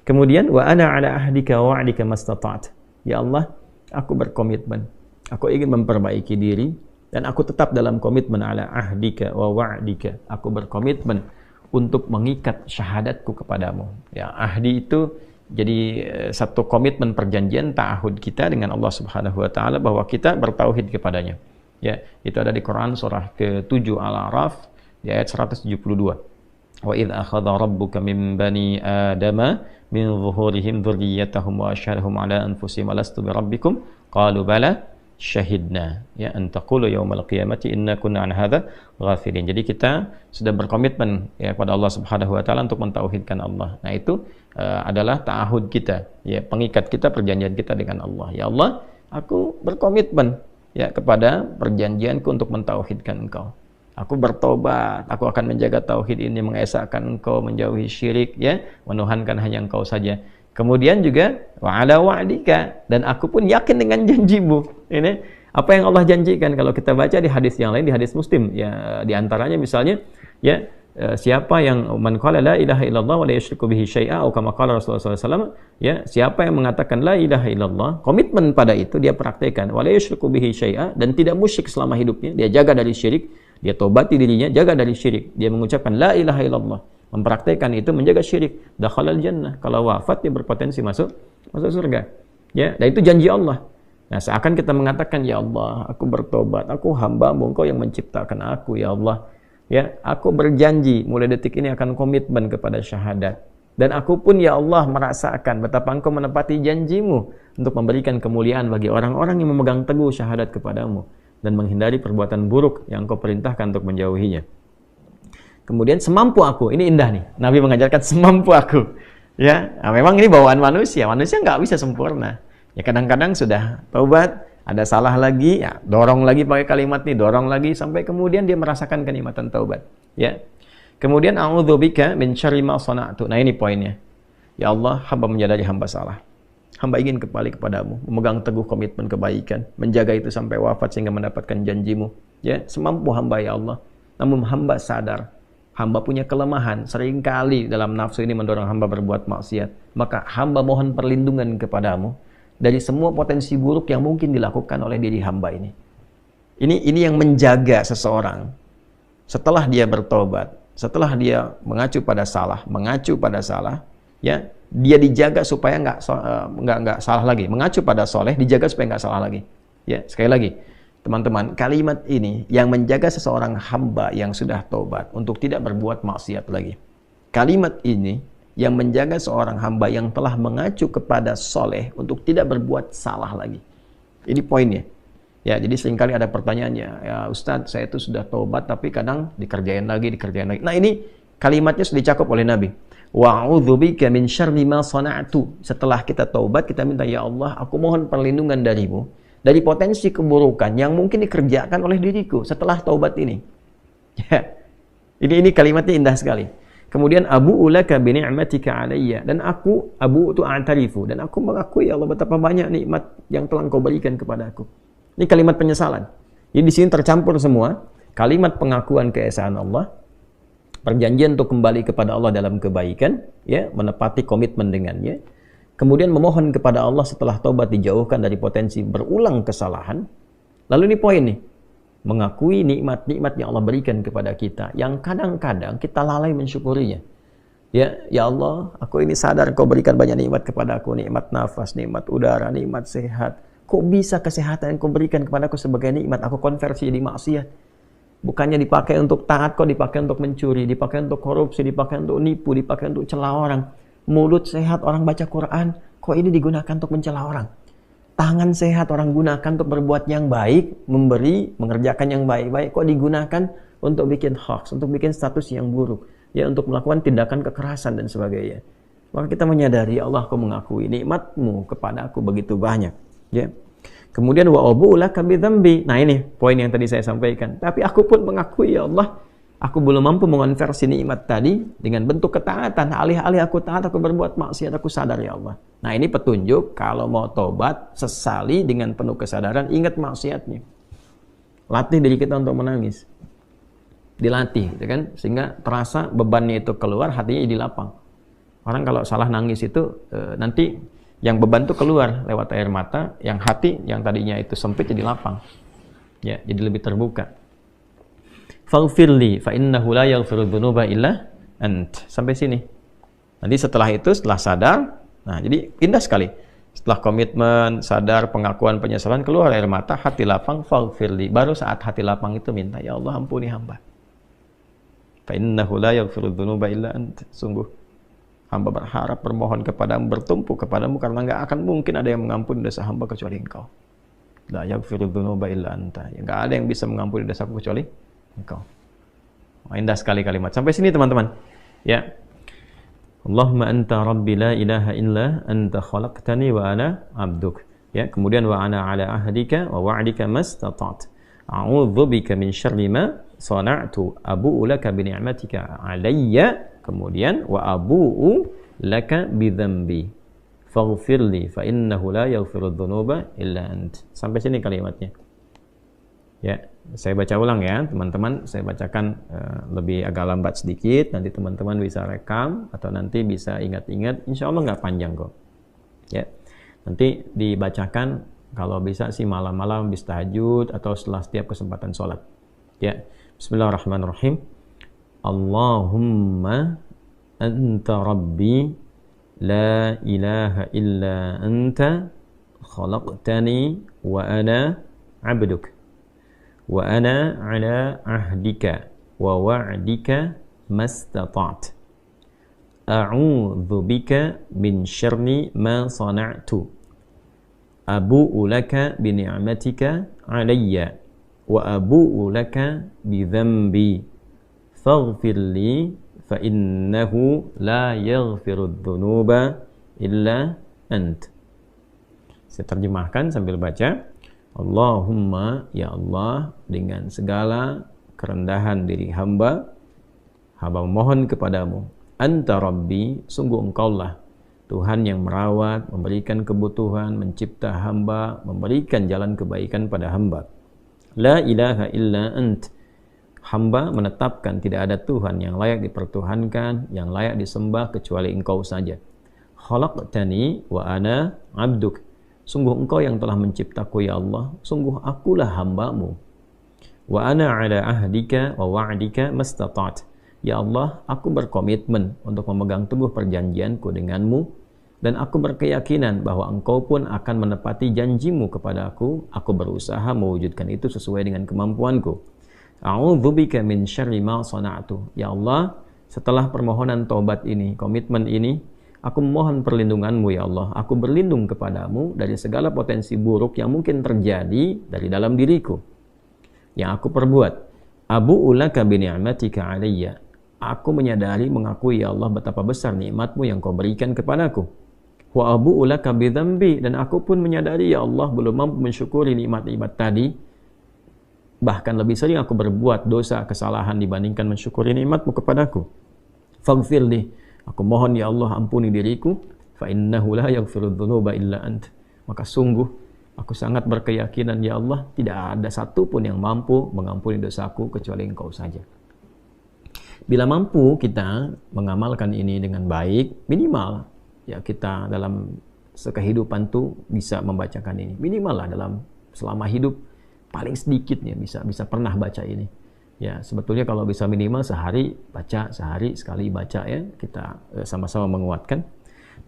Kemudian wa ana ala ahdika wa wa'dika mastata'at. Ya Allah, aku berkomitmen. Aku ingin memperbaiki diri dan aku tetap dalam komitmen ala ahdika wa wa'dika. Aku berkomitmen untuk mengikat syahadatku kepadamu. Ya, ahdi itu jadi satu komitmen perjanjian ta'ahud kita dengan Allah Subhanahu wa taala bahwa kita bertauhid kepadanya. Ya, itu ada di Quran surah ke-7 Al-A'raf di ayat 172. Wa idz akhadha rabbuka min bani adama min zuhurihim dzurriyyatahum wa asyhadahum ala anfusihim alastu birabbikum qalu bala syahidna ya an taqulu yaumal qiyamati inna kunna an hadza ghafilin. Jadi kita sudah berkomitmen ya kepada Allah Subhanahu wa taala untuk mentauhidkan Allah. Nah, itu adalah ta'ahud kita, ya, pengikat kita, perjanjian kita dengan Allah. Ya Allah, aku berkomitmen ya kepada perjanjianku untuk mentauhidkan Engkau. Aku bertobat, aku akan menjaga tauhid ini, mengesahkan Engkau, menjauhi syirik, ya, menuhankan hanya Engkau saja. Kemudian juga wa ala wa'dika, dan aku pun yakin dengan janjimu. Ini apa yang Allah janjikan kalau kita baca di hadis yang lain, di hadis Muslim, ya, di antaranya misalnya, ya, siapa yang man qala la ilaha illallah wa la yusyriku bihi syai'a atau kama qala Rasulullah SAW, ya, siapa yang mengatakan la ilaha illallah, komitmen pada itu dia praktekkan, wa la yusyriku bihi syai'a, dan tidak musyrik selama hidupnya, dia jaga dari syirik, dia tobati dirinya, jaga dari syirik, dia mengucapkan la ilaha illallah, mempraktekkan itu, menjaga syirik, dakhalal jannah, kalau wafat dia berpotensi masuk surga. Ya, dan itu janji Allah. Nah, seakan kita mengatakan, ya Allah, aku bertobat, aku hamba-Mu, Engkau yang menciptakan aku, ya Allah. Ya, aku berjanji mulai detik ini akan komitmen kepada syahadat. Dan aku pun, ya Allah, merasakan betapa Engkau menepati janji-Mu untuk memberikan kemuliaan bagi orang-orang yang memegang teguh syahadat kepadamu dan menghindari perbuatan buruk yang Engkau perintahkan untuk menjauhinya. Kemudian semampu aku, ini indah nih, Nabi mengajarkan semampu aku. Ya, nah, memang ini bawaan manusia nggak bisa sempurna. Ya, kadang-kadang sudah taubat, ada salah lagi, ya dorong lagi pakai kalimat nih, dorong lagi sampai kemudian dia merasakan kenikmatan taubat. Ya, kemudian a'udzubika min syarri ma sana'tu. Nah, ini poinnya. Ya Allah, hamba menyadari hamba salah. Hamba ingin kembali kepadamu, memegang teguh komitmen kebaikan, menjaga itu sampai wafat sehingga mendapatkan janjimu. Ya, semampu hamba, ya Allah. Namun hamba sadar, hamba punya kelemahan, seringkali dalam nafsu ini mendorong hamba berbuat maksiat. Maka hamba mohon perlindungan kepadamu dari semua potensi buruk yang mungkin dilakukan oleh diri hamba ini. Ini yang menjaga seseorang setelah dia bertobat, setelah dia mengacu pada salah, ya, dia dijaga supaya nggak salah lagi, mengacu pada soleh, dijaga supaya nggak salah lagi. Ya, sekali lagi, teman-teman, kalimat ini yang menjaga seseorang hamba yang sudah tobat untuk tidak berbuat maksiat lagi. Kalimat ini yang menjaga seorang hamba yang telah mengacu kepada soleh untuk tidak berbuat salah lagi. Ini poinnya. Ya, jadi seringkali ada pertanyaannya, ya Ustadz, saya itu sudah tobat tapi kadang dikerjain lagi. Nah, ini kalimatnya sudah dicakup oleh Nabi. Wa'udzubika min syarri ma sana'tu. Setelah kita taubat, kita minta, ya Allah, aku mohon perlindungan darimu dari potensi keburukan yang mungkin dikerjakan oleh diriku setelah taubat ini. Ya. Ini kalimatnya indah sekali. Kemudian abu'u laka bi ni'matika 'alayya, dan aku abu'u a'tarifu, dan aku mengakui, ya Allah, betapa banyak nikmat yang telah Engkau berikan kepadaku. Ini kalimat penyesalan. Jadi di sini tercampur semua kalimat pengakuan keesaan Allah perjanjian untuk kembali kepada Allah dalam kebaikan, ya, menepati komitmen dengannya. Kemudian memohon kepada Allah setelah taubat dijauhkan dari potensi berulang kesalahan. Lalu ini poin nih, mengakui nikmat-nikmat yang Allah berikan kepada kita yang kadang-kadang kita lalai mensyukurinya. Ya Allah, aku ini sadar Kau berikan banyak nikmat kepada aku, nikmat nafas, nikmat udara, nikmat sehat. Kok bisa kesehatan yang Kau berikan kepada aku sebagai nikmat aku konversi jadi maksiat? Bukannya dipakai untuk taat, kok dipakai untuk mencuri, dipakai untuk korupsi, dipakai untuk nipu, dipakai untuk celah orang. Mulut sehat orang baca Quran, kok ini digunakan untuk mencela orang? Tangan sehat orang gunakan untuk berbuat yang baik, memberi, mengerjakan yang baik-baik, kok digunakan untuk bikin hoax, untuk bikin status yang buruk, ya, untuk melakukan tindakan kekerasan dan sebagainya. Maka kita menyadari, Allah, Kau mengakui nikmat-Mu kepada aku begitu banyak, ya. Kemudian wa abu'u laka bidzambi. Nah, ini poin yang tadi saya sampaikan. Tapi aku pun mengakui, ya Allah, aku belum mampu mengonversi nikmat tadi dengan bentuk ketaatan. Alih-alih aku taat, aku berbuat maksiat, aku sadar, ya Allah. Nah, ini petunjuk kalau mau tobat, sesali dengan penuh kesadaran, ingat maksiatnya. Latih diri kita untuk menangis. Dilatih, gitu kan? Sehingga terasa bebannya itu keluar, hatinya jadi lapang. Orang kalau salah nangis itu nanti yang beban itu keluar lewat air mata, yang hati yang tadinya itu sempit jadi lapang. Ya, jadi lebih terbuka. Faghfirli fa innahu la yaghfiru dzunuba illa ant. Sampai sini. Nanti setelah itu, setelah sadar, nah jadi indah sekali. Setelah komitmen, sadar, pengakuan, penyesalan, keluar air mata, hati lapang, faghfirli. Baru saat hati lapang itu minta, ya Allah ampuni hamba. Fa innahu la yaghfiru dzunuba illa ant. Sungguh hamba berharap, bermohon kepadamu, bertumpu kepadamu, karena nggak akan mungkin ada yang mengampuni dosa hamba kecuali Engkau. La yaghfiru dzunuba illa anta. Ya, nggak ada yang bisa mengampuni dosaku kecuali Engkau. Indah sekali kalimat. Sampai sini teman-teman. Ya. Allahumma anta rabbi la ilaha illa anta khalaqtani wa ana abduk. Ya, kemudian wa ana ala ahdika wa wa'dika mastata'tu. A'udzu bika min syarri ma sana'tu. Abu'u laka bi ni'matika 'alayya. Kemudian wa abu'u laka bidzambi faghfirli fa innahu la yaghfiru dzunuba illa ant. Sampai sini kalimatnya. Ya, saya baca ulang ya, teman-teman. Saya bacakan lebih agak lambat sedikit, nanti teman-teman bisa rekam atau nanti bisa ingat-ingat. Insya Allah nggak panjang kok. Ya. Nanti dibacakan kalau bisa sih malam-malam habis tahajud atau setelah setiap kesempatan sholat. Ya. Bismillahirrahmanirrahim. Allahumma anta rabbi la ilaha illa anta khalaqtani wa ana abduk wa ana ala ahdika wa wa'dika mastata'tu a'udzu bika min syarri ma sana'tu abu'u laka bi ni'matika 'alayya wa abu'u laka bi dzambi faghfirli fa innahu la yaghfiru dzunuba illa ant. Saya terjemahkan sambil baca. Allahumma, ya Allah, dengan segala kerendahan diri hamba memohon kepadamu. Anta Rabbi, sungguh Engkaulah Tuhan yang merawat, memberikan kebutuhan, mencipta hamba, memberikan jalan kebaikan pada hamba. La ilaha illa ant. Hamba menetapkan tidak ada Tuhan yang layak dipertuhankan, yang layak disembah kecuali Engkau saja. Khalaqtani wa ana abduk. Sungguh Engkau yang telah menciptaku, ya Allah. Sungguh akulah hamba-Mu. Wa ana ala ahdika wa wa'dika mastata'tu. Ya Allah, aku berkomitmen untuk memegang teguh perjanjianku denganmu, dan aku berkeyakinan bahwa Engkau pun akan menepati janjimu kepada aku. Aku berusaha mewujudkan itu sesuai dengan kemampuanku. A'udzubika min syarri ma sana'tu. Ya Allah, setelah permohonan taubat ini, komitmen ini, aku memohon perlindungan-Mu, ya Allah. Aku berlindung kepadamu dari segala potensi buruk yang mungkin terjadi dari dalam diriku, yang aku perbuat. Abu'u laka bi ni'matika 'alayya. Aku menyadari, mengakui, ya Allah, betapa besar nikmat-Mu yang Kau berikan kepadaku. Wa abu'u laka bi dzambi. Dan aku pun menyadari, ya Allah, belum mampu mensyukuri nikmat-nikmat tadi. Bahkan lebih sering aku berbuat dosa, kesalahan dibandingkan mensyukuri nikmat-Mu kepadaku. Faghfirli, aku mohon, ya Allah, ampuni diriku. Fa innahu la yaghfiru dzunuba illa ant. Maka sungguh aku sangat berkeyakinan, ya Allah, tidak ada satupun yang mampu mengampuni dosaku kecuali Engkau saja. Bila mampu kita mengamalkan ini dengan baik, minimal ya kita dalam sekehidupan tuh bisa membacakan ini. Minimal lah dalam selama hidup paling sedikit ya bisa pernah baca ini. Ya, sebetulnya kalau bisa minimal sehari baca, sehari sekali baca ya, kita sama-sama menguatkan.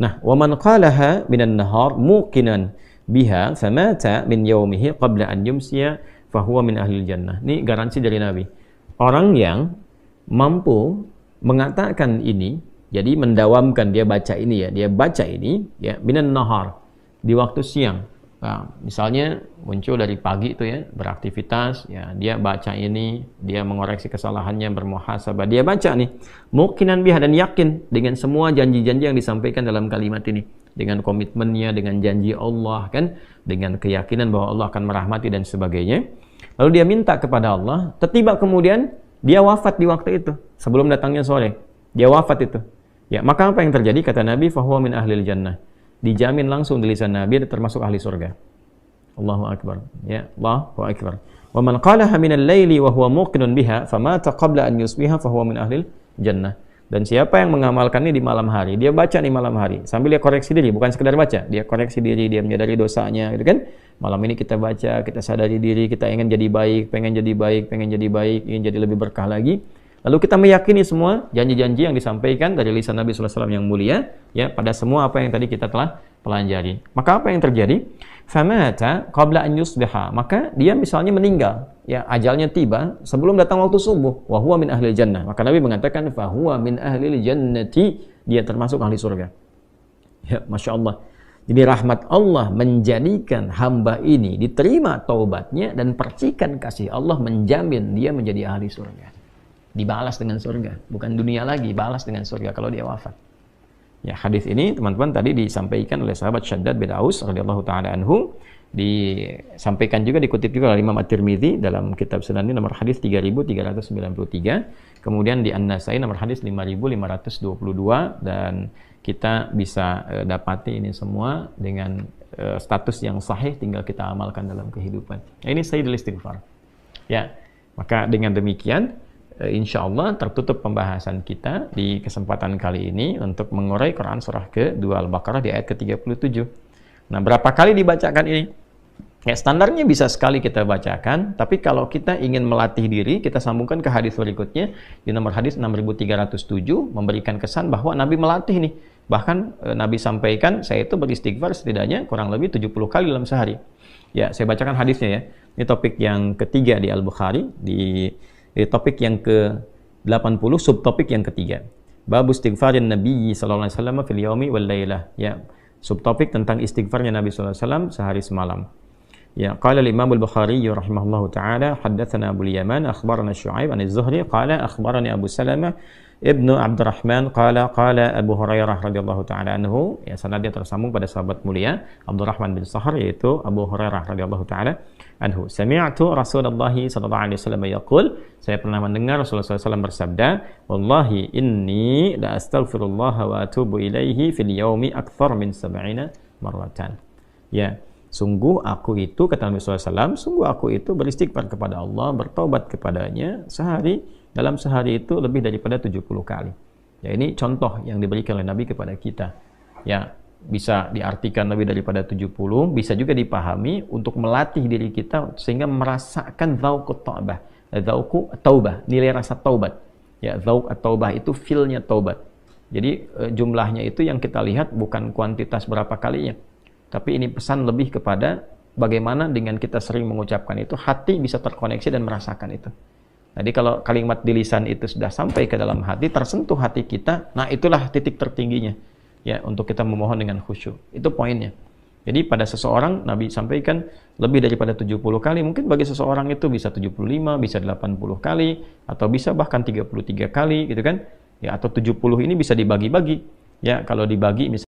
Nah, wa man qalaha minan nahar muqinan biha famata min yaumihi qabla an yumsiya fahuwa min ahlil jannah. Ini garansi dari Nabi. Orang yang mampu mengatakan ini, jadi mendawamkan dia baca ini ya, dia baca ini ya minan nahar di waktu siang. Nah, misalnya muncul dari pagi itu ya, beraktivitas ya, dia baca ini, dia mengoreksi kesalahannya, bermuhasabah, dia baca nih muqinan biha dan yakin dengan semua janji-janji yang disampaikan dalam kalimat ini, dengan komitmennya, dengan janji Allah kan, dengan keyakinan bahwa Allah akan merahmati dan sebagainya. Lalu dia minta kepada Allah, tiba kemudian dia wafat di waktu itu, sebelum datangnya sore. Dia wafat itu. Ya, maka apa yang terjadi? Kata Nabi, fahuwa min ahlil jannah. Dijamin langsung di lisan Nabi termasuk ahli surga. Allahu akbar. Ya, Allahu akbar. Wa man qalaha min al-laili wa huwa muqinun biha famata qabla an yusbiha fahuwa min ahlil jannah. Dan siapa yang mengamalkan ini di malam hari, dia baca di malam hari, sambil dia koreksi diri, bukan sekedar baca, dia koreksi diri, dia menyadari dosanya, gitu kan? Malam ini kita baca, kita sadari diri, kita ingin jadi baik, pengen jadi baik, ingin jadi lebih berkah lagi. Lalu kita meyakini semua janji-janji yang disampaikan dari lisan Nabi sallallahu alaihi wasallam yang mulia, ya, pada semua apa yang tadi kita telah pelajari. Maka apa yang terjadi? Famata qabla an yusbiha. Maka dia misalnya meninggal, ya, ajalnya tiba sebelum datang waktu subuh. Wa huwa min ahlil jannah. Maka Nabi mengatakan fa huwa min ahlil jannati, dia termasuk ahli surga. Ya, Masya Allah. Jadi rahmat Allah menjadikan hamba ini diterima taubatnya, dan percikan kasih Allah menjamin dia menjadi ahli surga. Dibalas dengan surga, bukan dunia lagi, balas dengan surga kalau dia wafat. Ya, hadis ini teman-teman tadi disampaikan oleh sahabat Syaddad bin Aus radhiyallahu taala anhu, disampaikan juga, dikutip juga oleh Imam At-Tirmidzi dalam kitab Sunan nomor hadis 3393, kemudian di An-Nasai nomor hadis 5522, dan kita bisa dapati ini semua dengan status yang sahih, tinggal kita amalkan dalam kehidupan. Nah, ini Sayyidul Istighfar. Ya, maka dengan demikian insya Allah tertutup pembahasan kita di kesempatan kali ini untuk mengurai Quran surah ke-2 Al-Baqarah di ayat ke-37. Nah, berapa kali dibacakan ini? Ya, standarnya bisa sekali kita bacakan, tapi kalau kita ingin melatih diri, kita sambungkan ke hadis berikutnya di nomor hadis 6307, memberikan kesan bahwa Nabi melatih nih. Bahkan Nabi sampaikan, saya itu beristighfar setidaknya kurang lebih 70 kali dalam sehari. Ya, saya bacakan hadisnya ya. Ini topik yang ketiga di Al-Bukhari, di topik yang ke-80, subtopik yang ketiga. Babu istighfarin Nabi sallallahu alaihi wasallam fil yaumi wal lailah. Ya, subtopik tentang istighfarnya Nabi sallallahu alaihi wasallam sehari semalam. Ya, qala al-Imam al-Bukhari rahimahullahu taala, haddatsana Abu al-Yaman akhbarana Syu'aib an az-Zuhri qala akhbarani Abu Salamah Ibnu Abdurrahman qala Abu Hurairah radhiyallahu taala anhu. Ya, sanadnya tersambung pada sahabat mulia Abdurrahman bin Sahr, yaitu Abu Hurairah radhiyallahu taala anhu. Sami'tu Rasulullah sallallahu alaihi wasallam yaqul, saya pernah mendengar Rasulullah SAW bersabda, wallahi inni la astaghfirullah wa atubu ilaihi fil yaumi akthar min 70 marratan. Ya, sungguh aku itu, kata Nabi SAW, sungguh aku itu beristighfar kepada Allah, bertaubat kepadanya dalam sehari itu lebih daripada 70 kali. Ya, ini contoh yang diberikan oleh Nabi kepada kita. Ya, bisa diartikan lebih daripada 70, bisa juga dipahami untuk melatih diri kita sehingga merasakan dzauqut taubah. Dzauqu taubah, nilai rasa taubat. Ya, dzauq at-taubah itu feel-nya taubat. Jadi jumlahnya itu yang kita lihat bukan kuantitas berapa kalinya. Tapi ini pesan lebih kepada bagaimana dengan kita sering mengucapkan itu, hati bisa terkoneksi dan merasakan itu. Jadi kalau kalimat di lisan itu sudah sampai ke dalam hati, tersentuh hati kita, nah itulah titik tertingginya. Ya, untuk kita memohon dengan khusyuk. Itu poinnya. Jadi pada seseorang, Nabi sampaikan lebih daripada 70 kali, mungkin bagi seseorang itu bisa 75, bisa 80 kali, atau bisa bahkan 33 kali, gitu kan. Ya, atau 70 ini bisa dibagi-bagi. Ya, kalau dibagi misalnya